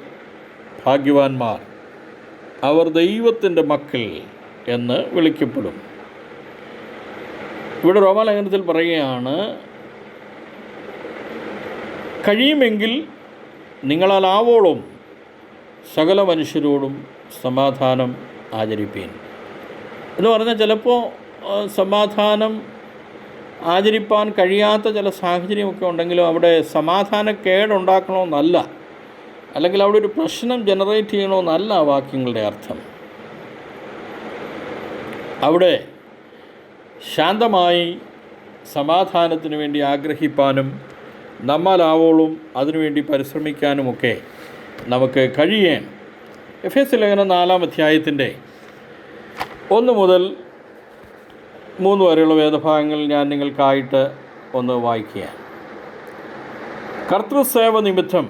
ഭാഗ്യവാന്മാർ, അവർ ദൈവത്തിൻ്റെ മക്കൾ എന്ന് വിളിക്കപ്പെടും. ഇവിടെ റോമാലേഖനത്തിൽ പറയുകയാണ്, കഴിയുമെങ്കിൽ നിങ്ങളാൽ ആവോളം സകല മനുഷ്യരോടും സമാധാനം ആചരിപ്പീൻ എന്ന് പറഞ്ഞാൽ, ചിലപ്പോൾ സമാധാനം ആചരിപ്പാൻ കഴിയാത്ത ചില സാഹചര്യമൊക്കെ ഉണ്ടെങ്കിലും അവിടെ സമാധാനക്കേടുണ്ടാക്കണമെന്നല്ല, അല്ലെങ്കിൽ അവിടെ ഒരു പ്രശ്നം ജനറേറ്റ് ചെയ്യണമെന്നല്ല ആ വാക്യങ്ങളുടെ അർത്ഥം. അവിടെ ശാന്തമായി സമാധാനത്തിന് വേണ്ടി ആഗ്രഹിപ്പാനും നമ്മാലാവോളും അതിനുവേണ്ടി പരിശ്രമിക്കാനുമൊക്കെ നമുക്ക് കഴിയേണം. എഫേസ്യ ലേഖനം 4-ാം അധ്യായത്തിൻ്റെ 1 മുതൽ 3 വരെയുള്ള വേദഭാഗങ്ങൾ ഞാൻ നിങ്ങൾക്കായിട്ട് ഒന്ന് വായിക്കുകയാണ്. കർത്തൃസേവ നിമിത്തം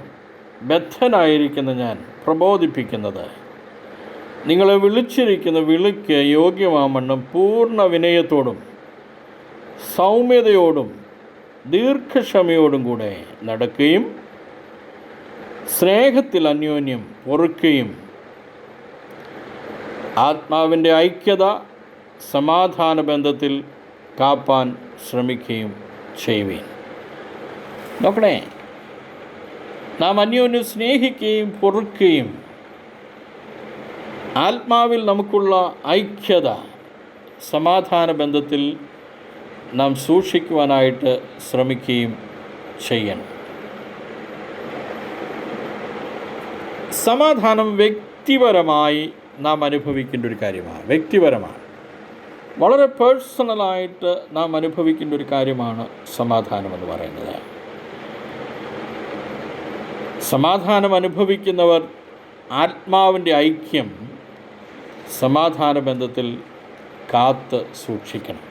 ബദ്ധനായിരിക്കുന്ന ഞാൻ പ്രബോധിപ്പിക്കുന്നത്, നിങ്ങളെ വിളിച്ചിരിക്കുന്ന വിളിക്ക് യോഗ്യമാമണ്ണം പൂർണ്ണ വിനയത്തോടും സൗമ്യതയോടും ദീർഘക്ഷമയോടും കൂടെ നടക്കുകയും സ്നേഹത്തിൽ അന്യോന്യം പൊറുക്കുകയും ആത്മാവിൻ്റെ ഐക്യത സമാധാന ബന്ധത്തിൽ കാപ്പാൻ ശ്രമിക്കുകയും ചെയ്യുവീൻ. നോക്കണേ, നാം അന്യോന്യം സ്നേഹിക്കുകയും പൊറുക്കുകയും ആത്മാവിൽ നമുക്കുള്ള ഐക്യത സമാധാന ബന്ധത്തിൽ നാം സൂക്ഷിക്കുവാനായിട്ട് ശ്രമിക്കുകയും ചെയ്യണം. സമാധാനം വ്യക്തിപരമായി നാം അനുഭവിക്കേണ്ട ഒരു കാര്യമാണ്. വ്യക്തിപരമാണ്, വളരെ പേഴ്സണലായിട്ട് നാം അനുഭവിക്കേണ്ട ഒരു കാര്യമാണ് സമാധാനം എന്ന് പറയുന്നത്. സമാധാനം അനുഭവിക്കുന്നവർ ആത്മാവിൻ്റെ ഐക്യം സമാധാന ബന്ധത്തിൽ കാത്ത് സൂക്ഷിക്കണം.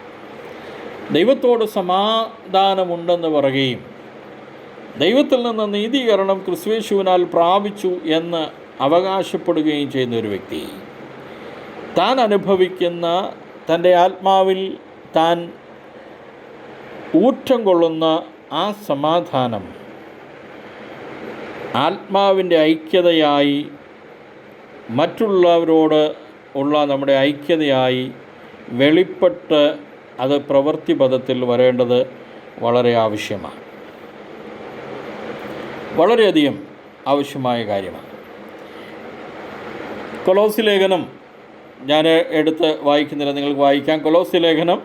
ദൈവത്തോട് സമാധാനമുണ്ടെന്ന് പറയുകയും ദൈവത്തിൽ നിന്ന് നീതീകരണം ക്രിസ്തുയേശുവിനാൽ പ്രാപിച്ചു എന്ന് അവകാശപ്പെടുകയും ചെയ്യുന്ന ഒരു വ്യക്തി താൻ അനുഭവിക്കുന്ന തൻ്റെ ആത്മാവിൽ താൻ ഊറ്റം കൊള്ളുന്ന ആ സമാധാനം ആത്മാവിൻ്റെ ഐക്യതയായി, മറ്റുള്ളവരോട് ഉള്ള നമ്മുടെ ഐക്യതയായി വെളിപ്പെട്ട് അത് പ്രവൃത്തിപഥത്തിൽ വരേണ്ടത് വളരെ ആവശ്യമാണ്, വളരെയധികം ആവശ്യമായ കാര്യമാണ്. കൊലോസ്യ ലേഖനം ഞാൻ എടുത്ത് വായിക്കുന്നില്ല, നിങ്ങൾക്ക് വായിക്കാം. കൊലോസ്യ ലേഖനം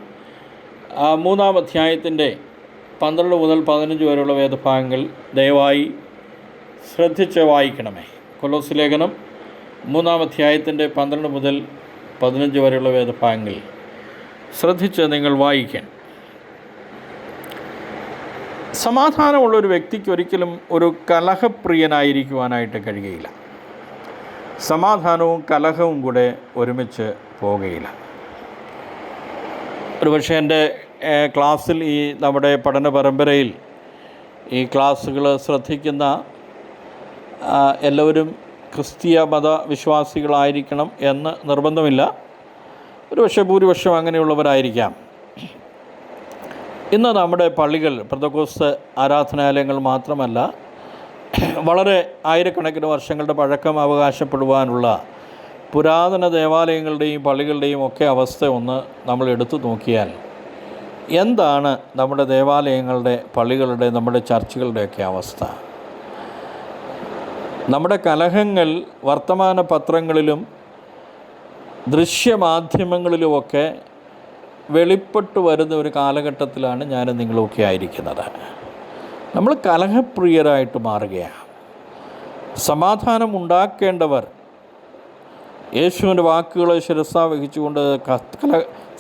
3-ാം അധ്യായത്തിൻ്റെ 12 മുതൽ 15 വരെയുള്ള വേദഭാഗങ്ങൾ ദയവായി ശ്രദ്ധിച്ച് വായിക്കണമേ. കൊലോസ്യ ലേഖനം 3-ാം അധ്യായത്തിൻ്റെ 12 മുതൽ 15 വരെയുള്ള വേദഭാഗങ്ങൾ ശ്രദ്ധിച്ച് നിങ്ങൾ വായിക്കാൻ. സമാധാനമുള്ളൊരു വ്യക്തിക്ക് ഒരിക്കലും ഒരു കലഹപ്രിയനായിരിക്കുവാനായിട്ട് കഴിയുകയില്ല. സമാധാനവും കലഹവും കൂടെ ഒരുമിച്ച് പോകുകയില്ല. ഒരുപക്ഷെ എൻ്റെ ക്ലാസ്സിൽ ഈ നമ്മുടെ പഠന പരമ്പരയിൽ ഈ ക്ലാസ്സുകൾ ശ്രദ്ധിക്കുന്ന എല്ലാവരും ക്രിസ്തീയ മതവിശ്വാസികളായിരിക്കണം എന്ന് നിർബന്ധമില്ല. ഒരുപക്ഷെ ഭൂരിപക്ഷം അങ്ങനെയുള്ളവരായിരിക്കാം. ഇന്ന് നമ്മുടെ പള്ളികൾ പെന്തക്കോസ്ത് ആരാധനാലയങ്ങൾ മാത്രമല്ല, വളരെ ആയിരക്കണക്കിന് വർഷങ്ങളുടെ പഴക്കം അവകാശപ്പെടുവാനുള്ള പുരാതന ദേവാലയങ്ങളുടെയും പള്ളികളുടെയും ഒക്കെ അവസ്ഥ ഒന്ന് നമ്മൾ എടുത്തു നോക്കിയാൽ എന്താണ് നമ്മുടെ ദേവാലയങ്ങളുടെ, പള്ളികളുടെ, നമ്മുടെ ചർച്ചുകളുടെയൊക്കെ അവസ്ഥ? നമ്മുടെ കലഹങ്ങൾ വർത്തമാന പത്രങ്ങളിലും ദൃശ്യമാധ്യമങ്ങളിലുമൊക്കെ വെളിപ്പെട്ടു വരുന്ന ഒരു കാലഘട്ടത്തിലാണ് ഞാൻ നിങ്ങളൊക്കെ ആയിരിക്കുന്നത്. നമ്മൾ കലഹപ്രിയരായിട്ട് മാറുകയാണ്. സമാധാനം ഉണ്ടാക്കേണ്ടവർ യേശുവിൻ്റെ വാക്കുകളെ ശിരസാ വഹിച്ചുകൊണ്ട്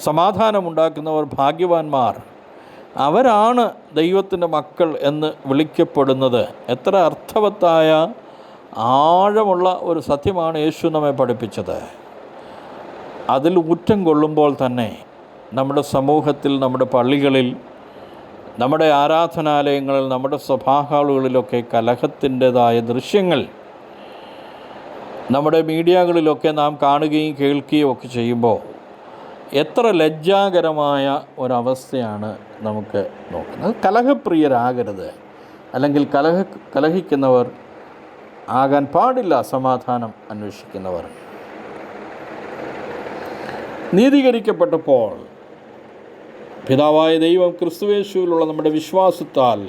സമാധാനമുണ്ടാക്കുന്നവർ ഭാഗ്യവാന്മാർ, അവരാണ് ദൈവത്തിൻ്റെ മക്കൾ എന്ന് വിളിക്കപ്പെടുന്നത്. എത്ര അർത്ഥവത്തായ ആഴമുള്ള ഒരു സത്യമാണ് യേശു നമ്മെ പഠിപ്പിച്ചത്. അതിൽ ഊറ്റം കൊള്ളുമ്പോൾ തന്നെ നമ്മുടെ സമൂഹത്തിൽ, നമ്മുടെ പള്ളികളിൽ, നമ്മുടെ ആരാധനാലയങ്ങളിൽ, നമ്മുടെ സഭാഹാളുകളിലൊക്കെ കലഹത്തിൻ്റെതായ ദൃശ്യങ്ങൾ നമ്മുടെ മീഡിയകളിലൊക്കെ നാം കാണുകയും കേൾക്കുകയും ഒക്കെ ചെയ്യുമ്പോൾ എത്ര ലജ്ജാകരമായ ഒരവസ്ഥയാണ് നമുക്ക് നോക്കുന്നത്. കലഹപ്രിയരാകരുത്, അല്ലെങ്കിൽ കലഹിക്കുന്നവർ ആകാൻ പാടില്ല. സമാധാനം അന്വേഷിക്കുന്നവർ. നീതീകരിക്കപ്പെട്ടപ്പോൾ പിതാവായ ദൈവം ക്രിസ്തുയേശുവിലുള്ള നമ്മുടെ വിശ്വാസത്താൽ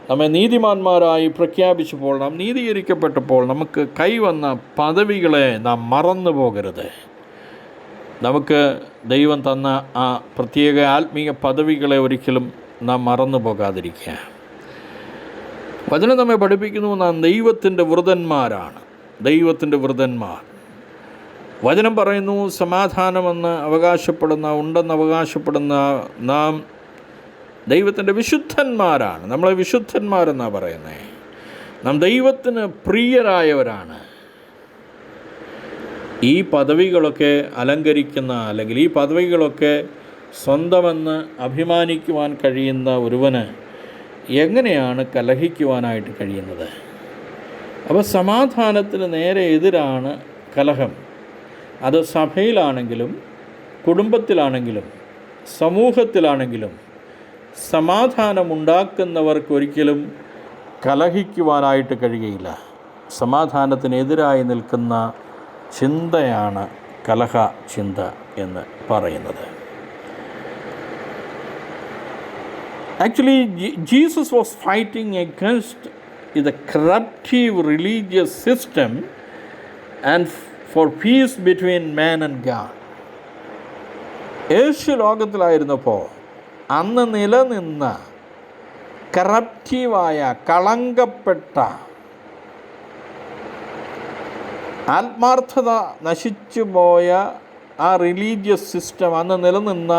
നമ്മെ നീതിമാന്മാരായി പ്രഖ്യാപിച്ചപ്പോൾ, നാം നീതീകരിക്കപ്പെട്ടപ്പോൾ നമുക്ക് കൈവന്ന പദവികളെ നാം മറന്നു പോകരുത്. നമുക്ക് ദൈവം തന്ന ആ പ്രത്യേക ആത്മീയ പദവികളെ ഒരിക്കലും നാം മറന്നു പോകാതിരിക്കുക. വചനം നമ്മെ പഠിപ്പിക്കുന്നു, നാം ദൈവത്തിൻ്റെ വൃതന്മാരാണ്. ദൈവത്തിൻ്റെ വൃതന്മാർ. വചനം പറയുന്നു, സമാധാനമെന്ന് അവകാശപ്പെടുന്ന, ഉണ്ടെന്ന് അവകാശപ്പെടുന്ന നാം ദൈവത്തിൻ്റെ വിശുദ്ധന്മാരാണ്. നമ്മളെ വിശുദ്ധന്മാരെന്നാണ് പറയുന്നത്. നാം ദൈവത്തിന് പ്രിയരായവരാണ്. ഈ പദവികളൊക്കെ അലങ്കരിക്കുന്ന, അല്ലെങ്കിൽ ഈ പദവികളൊക്കെ സ്വന്തമെന്ന് അഭിമാനിക്കുവാൻ കഴിയുന്ന ഒരുവന് എങ്ങനെയാണ് കലഹിക്കുവാനായിട്ട് കഴിയുന്നത്? അപ്പോൾ സമാധാനത്തിന് നേരെ എതിരാണ് കലഹം. അത് സഭയിലാണെങ്കിലും കുടുംബത്തിലാണെങ്കിലും സമൂഹത്തിലാണെങ്കിലും സമാധാനമുണ്ടാക്കുന്നവർക്കൊരിക്കലും കലഹിക്കുവാനായിട്ട് കഴിയുകയില്ല. സമാധാനത്തിനെതിരായി നിൽക്കുന്ന ചിന്തയാണ് കലഹ ചിന്ത എന്ന് പറയുന്നത്. Actually, Jesus was fighting against the corruptive religious system and for peace between man and God. യേശു ലോകത്തിലായിരുന്നപ്പോൾ അന്ന് നിലനിന്ന കറപ്റ്റീവായ, കളങ്കപ്പെട്ട, ആത്മാർത്ഥത നശിച്ചുപോയ ആ റിലീജിയസ് സിസ്റ്റം, അന്ന് നിലനിന്ന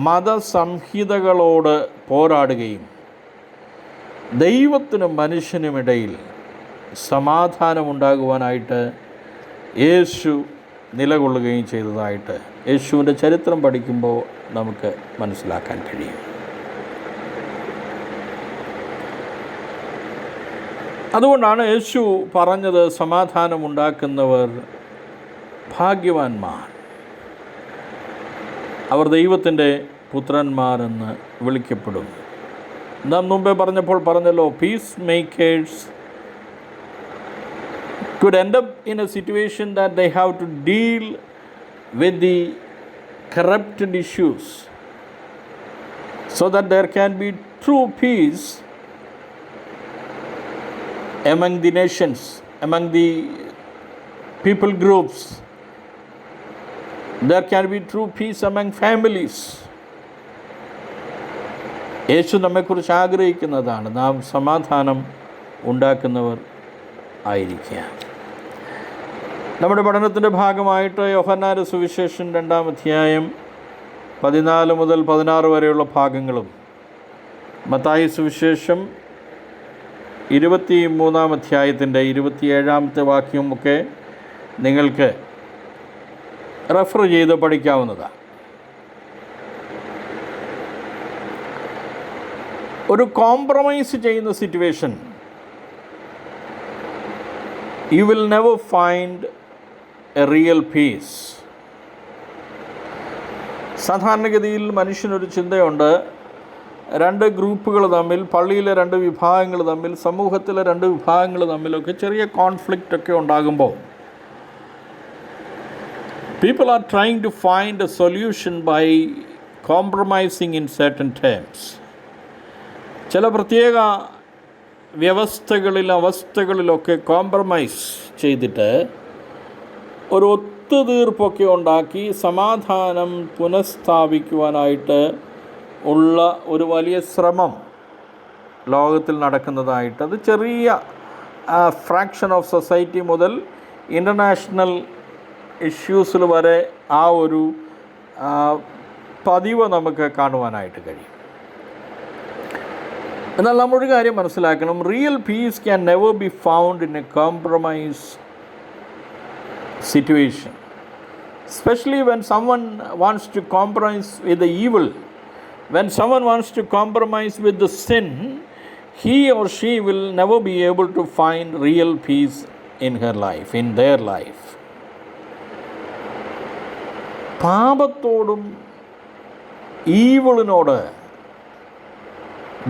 മതസംഹിതകളോട് പോരാടുകയും ദൈവത്തിനും മനുഷ്യനുമിടയിൽ സമാധാനമുണ്ടാകുവാനായിട്ട് യേശു നിലകൊള്ളുകയും ചെയ്തതായിട്ട് യേശുവിൻ്റെ ചരിത്രം പഠിക്കുമ്പോൾ നമുക്ക് മനസ്സിലാക്കാൻ കഴിയും. അതുകൊണ്ടാണ് യേശു പറഞ്ഞത്, സമാധാനമുണ്ടാക്കുന്നവർ ഭാഗ്യവാന്മാർ, അവർ ദൈവത്തിൻ്റെ പുത്രന്മാരെന്ന് വിളിക്കപ്പെടും. നാം മുമ്പേ പറഞ്ഞല്ലോ, piece makers could end up in a situation that they have to deal with the corrupted issues so that there can be true peace among the nations, among the people groups. There can be true peace among families. യേശു നമ്മെക്കുറിച്ച് ആഗ്രഹിക്കുന്നതാണ് നാം സമാധാനം ഉണ്ടാക്കുന്നവർ ആയിരിക്കുക. നമ്മുടെ പഠനത്തിൻ്റെ ഭാഗമായിട്ട് യോഹന്നാന്റെ സുവിശേഷം 2-ാം അധ്യായം 14 മുതൽ 16 വരെയുള്ള ഭാഗങ്ങളും, മത്തായി സുവിശേഷം 23-ാം അധ്യായത്തിൻ്റെ 27-ാമത്തെ വാക്യവുമൊക്കെ നിങ്ങൾക്ക് റെഫർ ചെയ്ത് പഠിക്കാവുന്നതാണ്. ഒരു കോംപ്രമൈസ് ചെയ്യുന്ന situation you will never find a real peace. സാധാരണഗതിയിൽ മനുഷ്യനൊരു ചിന്തയുണ്ട്, രണ്ട് ഗ്രൂപ്പുകൾ തമ്മിൽ, പള്ളിയിലെ രണ്ട് വിഭാഗങ്ങൾ തമ്മിൽ, സമൂഹത്തിലെ രണ്ട് വിഭാഗങ്ങൾ തമ്മിലൊക്കെ ചെറിയ കോൺഫ്ലിക്റ്റ് ഒക്കെ ഉണ്ടാകുമ്പോൾ people are trying to find a solution by compromising in certain terms. ചില പ്രത്യേക അവസ്ഥകളിലൊക്കെ കോംപ്രമൈസ് ചെയ്തിട്ട് ഒരു ഒത്തുതീർപ്പൊക്കെ ഉണ്ടാക്കി സമാധാനം പുനഃസ്ഥാപിക്കുവാനായിട്ട് ഉള്ള ഒരു വലിയ ശ്രമം ലോകത്തിൽ നടക്കുന്നതായിട്ട്, അത് ചെറിയ ഫ്രാക്ഷൻ ഓഫ് സൊസൈറ്റി മുതൽ ഇൻ്റർനാഷണൽ ഇഷ്യൂസിൽ വരെ ആ ഒരു പതിവ് നമുക്ക് കാണുവാനായിട്ട് കഴിയും. എന്നാൽ നമ്മളൊരു കാര്യം മനസ്സിലാക്കണം, real peace can never be found in a compromise situation, especially when someone wants to compromise with the evil, when someone wants to compromise with the sin, he or she will never be able to find real peace in her life, in their life. പാപത്തോടും ഈവിളിനോട്,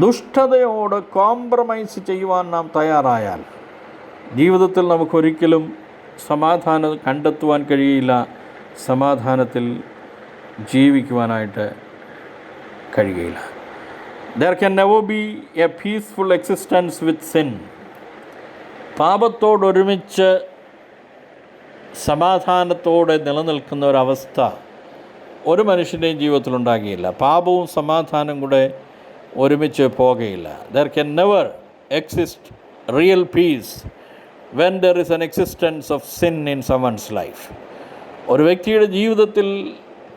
ദുഷ്ടതയോട് compromise ചെയ്യുവാൻ നാം തയ്യാറായാൽ ജീവിതത്തിൽ നമുക്കൊരിക്കലും സമാധാനം കണ്ടെത്തുവാൻ കഴിയില്ല, സമാധാനത്തിൽ ജീവിക്കുവാനായിട്ട് കഴിയുകയില്ല. There can never be a peaceful existence with sin. പാപത്തോടൊരുമിച്ച് സമാധാനത്തോടെ നിലനിൽക്കുന്ന ഒരവസ്ഥ ഒരു മനുഷ്യൻ്റെയും ജീവിതത്തിലുണ്ടാകുകയില്ല. പാപവും സമാധാനം കൂടെ ഒരുമിച്ച് പോകുകയില്ല. There can never exist real peace when there is an existence of sin in someone's life. ഒരു വ്യക്തിയുടെ ജീവിതത്തിൽ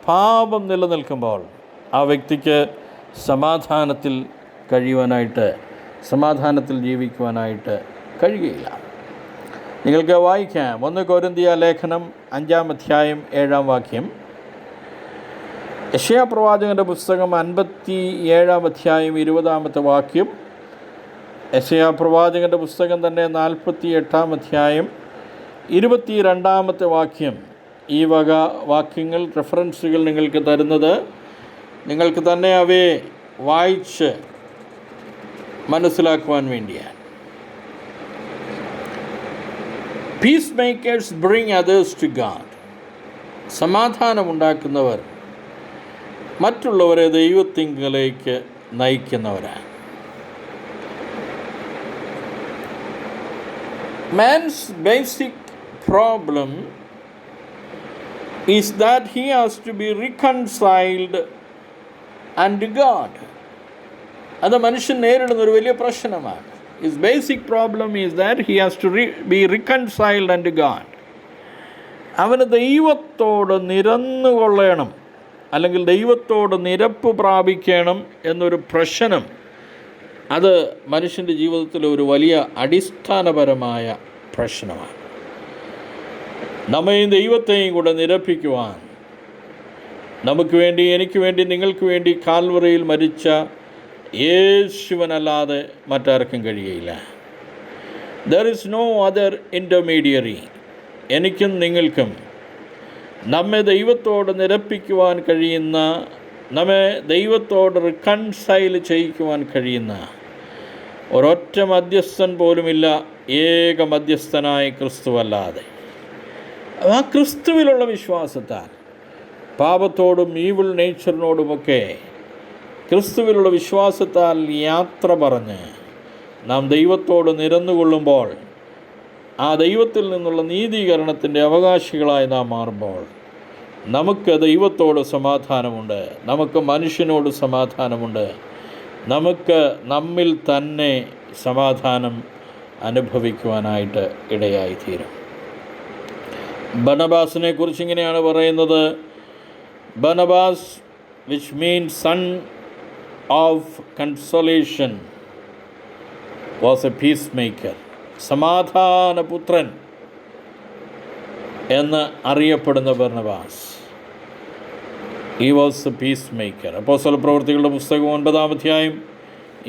പാപം നിലനിൽക്കുമ്പോൾ ആ വ്യക്തിക്ക് സമാധാനത്തിൽ കഴിയുവാനായിട്ട്, സമാധാനത്തിൽ ജീവിക്കുവാനായിട്ട് കഴിയുകയില്ല. നിങ്ങൾക്ക് വായിക്കാം 1 കൊരിന്ത്യർ ലേഖനം 5-ാം അധ്യായം 7-ാം വാക്യം, യെശയ്യാ പ്രവാചകൻ്റെ പുസ്തകം 57-ാം അധ്യായം 20-ാമത്തെ വാക്യം, യെശയ്യാ പ്രവാചകൻ്റെ പുസ്തകം തന്നെ 48-ാം അധ്യായം 22-ാമത്തെ വാക്യം. ഈ വക വാക്യങ്ങൾ, റെഫറൻസുകൾ നിങ്ങൾക്ക് തരുന്നത് നിങ്ങൾക്ക് തന്നെ അവയെ വായിച്ച് മനസ്സിലാക്കുവാൻ വേണ്ടിയാണ്. Peace makers bring others to God. സമാധാനമുണ്ടാക്കുന്നവർ മറ്റുള്ളവരെ ദൈവത്തിങ്കലേക്ക് നയിക്കുന്നവരാണ്. Man's basic problem is that he has to be reconciled unto God. അത് മനുഷ്യൻ നേരിടുന്ന ഒരു വലിയ പ്രശ്നമാണ്. His basic problem is that he has to be reconciled unto God. അവന് ദൈവത്തോട് നിരന്നുകൊള്ളണം, അല്ലെങ്കിൽ ദൈവത്തോട് നിരപ്പ് പ്രാപിക്കണം എന്നൊരു പ്രശ്നം, അത് മനുഷ്യൻ്റെ ജീവിതത്തിലെ ഒരു വലിയ അടിസ്ഥാനപരമായ പ്രശ്നമാണ്. നമ്മയും ദൈവത്തെയും കൂടെ നിരപ്പിക്കുവാൻ നമുക്ക് വേണ്ടി, എനിക്ക് വേണ്ടി, നിങ്ങൾക്ക് വേണ്ടി കാൽവറിയിൽ മരിച്ച യേശുവനല്ലാതെ മറ്റാർക്കും കഴിയുകയില്ല. There is no other intermediary. എനിക്കും നിങ്ങൾക്കും നമ്മെ ദൈവത്തോട് നിരപ്പിക്കുവാൻ കഴിയുന്ന, നമ്മെ ദൈവത്തോട് റിക്കൺസൈൽ ചെയ്യിക്കുവാൻ കഴിയുന്ന ഒരൊറ്റ മധ്യസ്ഥൻ പോലുമില്ല, ഏക മധ്യസ്ഥനായ ക്രിസ്തുവല്ലാതെ. ആ ക്രിസ്തുവിലുള്ള വിശ്വാസത്താൽ പാപത്തോടും ഈവിൾ നേച്ചറിനോടുമൊക്കെ ക്രിസ്തുവിലുള്ള വിശ്വാസത്താൽ യാത്ര പറഞ്ഞ് നാം ദൈവത്തോട് നിരന്നുകൊള്ളുമ്പോൾ, ആ ദൈവത്തിൽ നിന്നുള്ള നീതീകരണത്തിൻ്റെ അവകാശികളായി നാം മാറുമ്പോൾ നമുക്ക് ദൈവത്തോട് സമാധാനമുണ്ട്, നമുക്ക് മനുഷ്യനോട് സമാധാനമുണ്ട്, നമുക്ക് നമ്മിൽ തന്നെ സമാധാനം അനുഭവിക്കുവാനായിട്ട് ഇടയായിത്തീരും. ബർന്നബാസിനെ കുറിച്ച് ഇങ്ങനെയാണ് പറയുന്നത്, Barnabas which means son of consolation was a peace maker. സമാധാനപുത്രൻ എന്ന് അറിയപ്പെടുന്ന Barnabas, he was a peacemaker. അപ്പോസ്തലപ്രവൃത്തികളുടെ പുസ്തകം 9-ാം അധ്യായം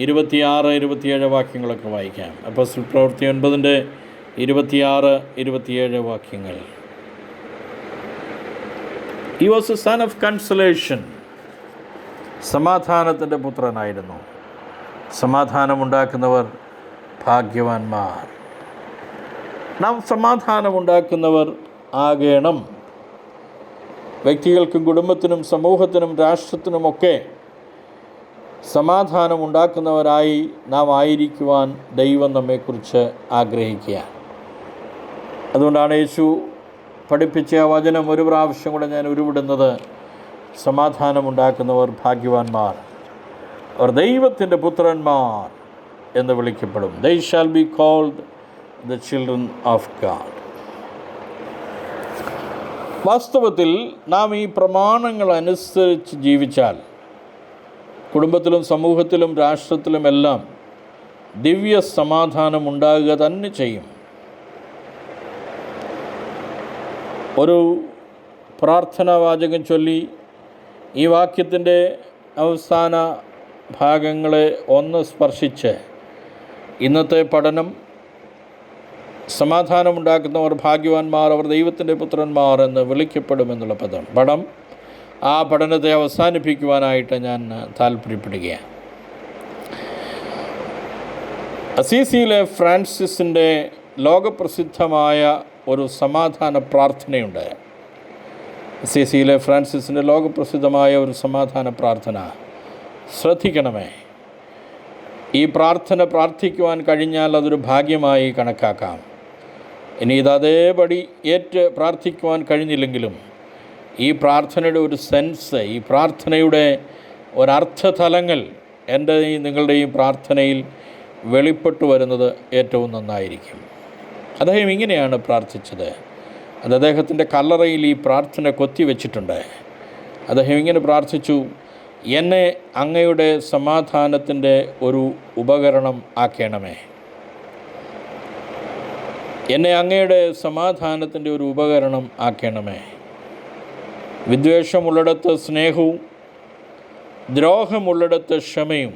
26-27 വാക്യങ്ങളൊക്കെ വായിക്കാം. അപ്പോസ്തലപ്രവൃത്തി 9-ന്റെ 26-27 വാക്യങ്ങൾ. He was a son of consolation. സമാധാനത്തിൻ്റെ പുത്രനായിരുന്നു. സമാധാനമുണ്ടാക്കുന്നവർ ഭാഗ്യവാന്മാർ. നാം സമാധാനമുണ്ടാക്കുന്നവർ ആകണം. വ്യക്തികൾക്കും കുടുംബത്തിനും സമൂഹത്തിനും രാഷ്ട്രത്തിനുമൊക്കെ സമാധാനമുണ്ടാക്കുന്നവരായി നാം ആയിരിക്കുവാൻ ദൈവം നമ്മെക്കുറിച്ച് ആഗ്രഹിക്കുക. അതുകൊണ്ടാണ് യേശു പഠിപ്പിച്ച ആ വചനം ഒരു പ്രാവശ്യം കൂടെ ഞാൻ ഉരുവിടുന്നത്, സമാധാനമുണ്ടാക്കുന്നവർ ഭാഗ്യവാന്മാർ, അവർ ദൈവത്തിൻ്റെ പുത്രന്മാർ എന്ന് വിളിക്കപ്പെടും. They shall be called the children of God. വാസ്തവത്തിൽ നാം ഈ പ്രമാണങ്ങൾ അനുസരിച്ച് ജീവിച്ചാൽ കുടുംബത്തിലും സമൂഹത്തിലും രാഷ്ട്രത്തിലുമെല്ലാം ദിവ്യ സമാധാനം ഉണ്ടാകുക തന്നെ ചെയ്യും. ഒരു പ്രാർത്ഥനാവാചകം ചൊല്ലി ഈ വാക്യത്തിൻ്റെ അവസാന ഭാഗങ്ങളെ ഒന്ന് സ്പർശിച്ച് ഇന്നത്തെ പഠനം, സമാധാനമുണ്ടാക്കുന്നവർ ഭാഗ്യവാന്മാർ, അവർ ദൈവത്തിൻ്റെ പുത്രന്മാർ എന്ന് വിളിക്കപ്പെടുമെന്നുള്ള പദം ആ പഠനത്തെ അവസാനിപ്പിക്കുവാനായിട്ട് ഞാൻ താല്പര്യപ്പെടുകയാണ്. അസീസിയിലെ ഫ്രാൻസിസിൻ്റെ ലോകപ്രസിദ്ധമായ ഒരു സമാധാന പ്രാർത്ഥനയുണ്ട്. അസീസിയിലെ ഫ്രാൻസിസിൻ്റെ ലോകപ്രസിദ്ധമായ ഒരു സമാധാന പ്രാർത്ഥന ശ്രദ്ധിക്കണമേ. ഈ പ്രാർത്ഥന പ്രാർത്ഥിക്കുവാൻ കഴിഞ്ഞാൽ അതൊരു ഭാഗ്യമായി കണക്കാക്കാം. ഇനി ഇത് അതേപടി പ്രാർത്ഥിക്കുവാൻ കഴിഞ്ഞില്ലെങ്കിലും ഈ പ്രാർത്ഥനയുടെ ഒരു സെൻസ്, ഈ പ്രാർത്ഥനയുടെ ഒരർത്ഥതലങ്ങൾ എൻ്റെയും നിങ്ങളുടെയും പ്രാർത്ഥനയിൽ വെളിപ്പെട്ടു വരുന്നത് ഏറ്റവും നന്നായിരിക്കും. അദ്ദേഹം ഇങ്ങനെയാണ് പ്രാർത്ഥിച്ചത്. അത് അദ്ദേഹത്തിൻ്റെ കല്ലറയിൽ ഈ പ്രാർത്ഥന കൊത്തിവെച്ചിട്ടുണ്ട്. അദ്ദേഹം ഇങ്ങനെ പ്രാർത്ഥിച്ചു: എന്നെ അങ്ങയുടെ സമാധാനത്തിൻ്റെ ഒരു ഉപകരണം ആക്കണമേ. എന്നെ അങ്ങയുടെ സമാധാനത്തിൻ്റെ ഒരു ഉപകരണം ആക്കണമേ. വിദ്വേഷമുള്ളിടത്ത് സ്നേഹവും ദ്രോഹമുള്ളിടത്ത് ക്ഷമയും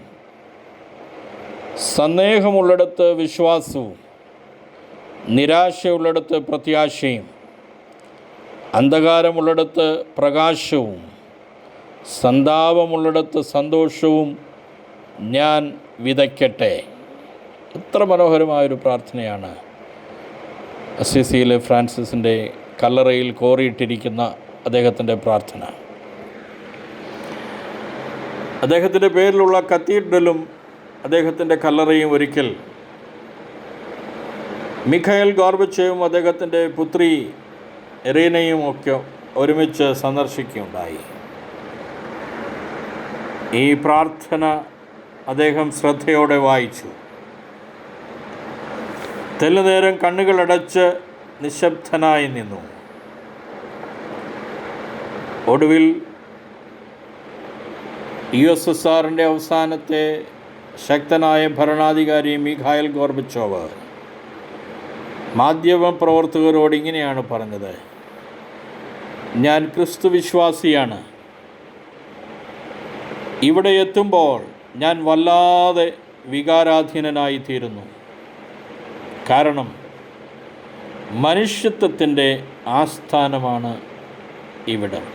സന്ദേഹമുള്ളിടത്ത് വിശ്വാസവും നിരാശയുള്ളിടത്ത് പ്രത്യാശയും അന്ധകാരമുള്ളിടത്ത് പ്രകാശവും സന്താപമുള്ളിടത്ത് സന്തോഷവും ഞാൻ വിതയ്ക്കട്ടെ. എത്ര മനോഹരമായൊരു പ്രാർത്ഥനയാണ് അസിസിയിലെ ഫ്രാൻസിസിൻ്റെ കല്ലറയിൽ കോറിയിട്ടിരിക്കുന്ന അദ്ദേഹത്തിൻ്റെ പ്രാർത്ഥന. അദ്ദേഹത്തിൻ്റെ പേരിലുള്ള കത്തീഡ്രലും അദ്ദേഹത്തിൻ്റെ കല്ലറയും ഒരിക്കൽ മിഖായിൽ ഗോർബച്ചേവും അദ്ദേഹത്തിൻ്റെ പുത്രി ഇറീനയും ഒക്കെ ഒരുമിച്ച് സന്ദർശിക്കുകയുണ്ടായി. ഈ പ്രാർത്ഥന അദ്ദേഹം ശ്രദ്ധയോടെ വായിച്ചു. തെല്ലുനേരം കണ്ണുകളടച്ച് നിശബ്ദനായി നിന്നു. ഒടുവിൽ USSRൻ്റെ അവസാനത്തെ ശക്തനായ ഭരണാധികാരി മിഖായിൽ ഗോർബച്ചോവ് മാധ്യമ പ്രവർത്തകരോട് ഇങ്ങനെയാണ് പറഞ്ഞത്: ഞാൻ ക്രിസ്തു വിശ്വാസിയാണ്. ഇവിടെ എത്തുമ്പോൾ ഞാൻ വല്ലാതെ വികാരാധീനനായിത്തീരുന്നു. കാരണം മനുഷ്യത്വത്തിൻ്റെ ആസ്ഥാനമാണ് ഇവിടം.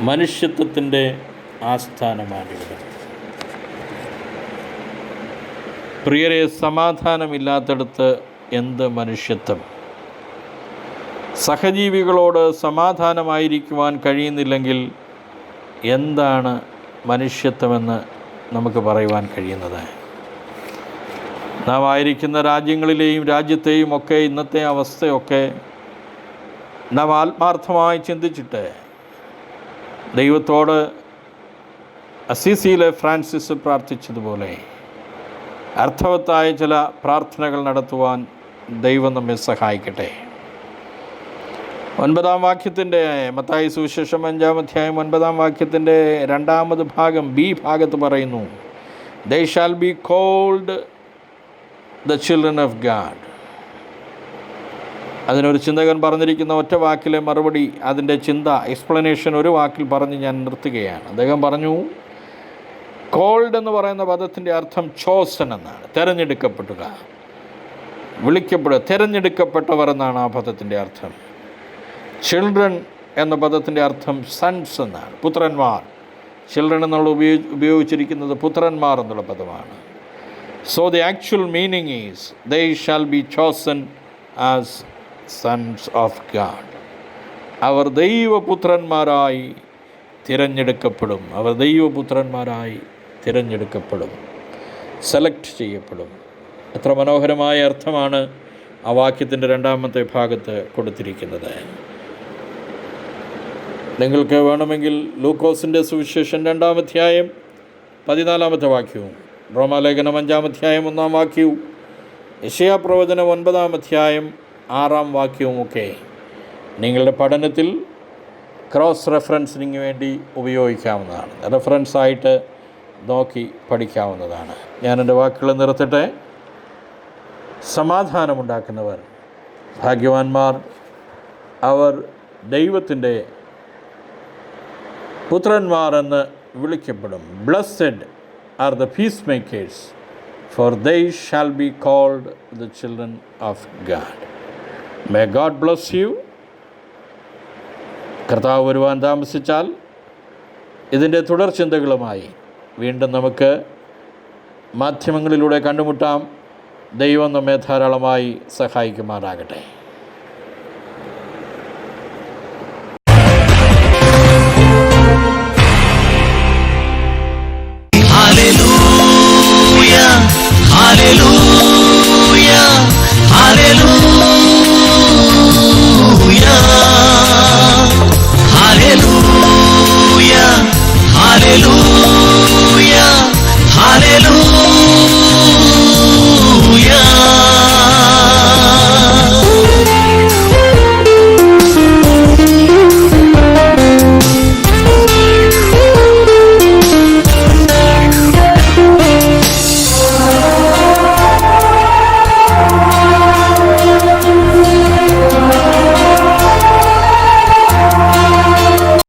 മനുഷ്യത്വത്തിൻ്റെ ആസ്ഥാനമാണിവിടം. പ്രിയരെ, സമാധാനമില്ലാത്തടത്ത് എന്ത് മനുഷ്യത്വം? സഹജീവികളോട് സമാധാനമായിരിക്കുവാൻ കഴിയുന്നില്ലെങ്കിൽ എന്താണ് മനുഷ്യത്വമെന്ന് നമുക്ക് പറയുവാൻ കഴിയുന്നത്? നാം ആയിരിക്കുന്ന രാജ്യങ്ങളിലെയും രാജ്യത്തെയും ഒക്കെ ഇന്നത്തെ അവസ്ഥയൊക്കെ നാം ആത്മാർത്ഥമായി ചിന്തിച്ചിട്ട് ദൈവത്തോട് അസിസിയിലെ ഫ്രാൻസിസ് പ്രാർത്ഥിച്ചതുപോലെ അർത്ഥവത്തായ ചില പ്രാർത്ഥനകൾ നടത്തുവാൻ ദൈവം നമ്മെ സഹായിക്കട്ടെ. 9-ാം വാക്യത്തിൻ്റെ മത്തായി സുവിശേഷം 5-ാം അധ്യായം 9-ാം വാക്യത്തിൻ്റെ 2ാമത് ഭാഗം ബി ഭാഗത്ത് പറയുന്നു, "They shall be called the children of God." അതിനൊരു ചിന്തകൻ പറഞ്ഞിരിക്കുന്ന ഒറ്റ വാക്കിലെ മറുപടി, അതിൻ്റെ ചിന്ത എക്സ്പ്ലനേഷൻ ഒരു വാക്കിൽ പറഞ്ഞ് ഞാൻ നിർത്തുകയാണ്. അദ്ദേഹം പറഞ്ഞു, കോൾഡ് എന്ന് പറയുന്ന പദത്തിൻ്റെ അർത്ഥം ചോസൻ എന്നാണ്, തിരഞ്ഞെടുക്കപ്പെടുക, വിളിക്കപ്പെടുക, തിരഞ്ഞെടുക്കപ്പെട്ടവർ എന്നാണ് ആ പദത്തിൻ്റെ അർത്ഥം. ചിൽഡ്രൻ എന്ന പദത്തിൻ്റെ അർത്ഥം സൺസ് എന്നാണ്, പുത്രന്മാർ. ചിൽഡ്രൻ എന്നുള്ള ഉപയോഗിച്ചിരിക്കുന്നത് പുത്രന്മാർ എന്നുള്ള പദമാണ്. So the actual meaning is they shall be chosen as sons of God. അവർ ദൈവപുത്രന്മാരായി തിരഞ്ഞെടുക്കപ്പെടും. അവർ ദൈവപുത്രന്മാരായി തിരഞ്ഞെടുക്കപ്പെടും, സെലക്ട് ചെയ്യപ്പെടും. എത്ര മനോഹരമായ അർത്ഥമാണ് ആ വാക്യത്തിൻ്റെ 2ാമത്തെ ഭാഗത്ത് കൊടുത്തിരിക്കുന്നത്. നിങ്ങൾക്ക് വേണമെങ്കിൽ ലൂക്കോസിൻ്റെ സുവിശേഷം 2-ാം അധ്യായം 14-ാമത്തെ വാക്യവും, റോമാലേഖനം 5-ാം അധ്യായം 1-ാം വാക്യവും, യെശയ്യാ പ്രവചനം 9-ാം അധ്യായം 6-ാം വാക്യവുമൊക്കെ നിങ്ങളുടെ പഠനത്തിൽ ക്രോസ് റെഫറൻസിന് വേണ്ടി ഉപയോഗിക്കാവുന്നതാണ്. റെഫറൻസായിട്ട് നോക്കി പഠിക്കാവുന്നതാണ്. ഞാൻ എൻ്റെ വാക്കുകൾ നിർത്തട്ടെ. സമാധാനമുണ്ടാക്കുന്നവർ ഭാഗ്യവാന്മാർ, അവർ ദൈവത്തിൻ്റെ പുത്രന്മാർ എന്ന് വിളിക്കപ്പെടും. Blessed are the peacemakers, for they shall be called the children of God. May God bless you. കർത്താവ് വരുവാൻ താമസിച്ചാൽ ഇതിൻ്റെ തുടർ ചിന്തകളുമായി വീണ്ടും നമുക്ക് മാധ്യമങ്ങളിലൂടെ കണ്ടുമുട്ടാം. ദൈവം നമ്മെ ധാരാളമായി സഹായിക്കുമാറാകട്ടെ.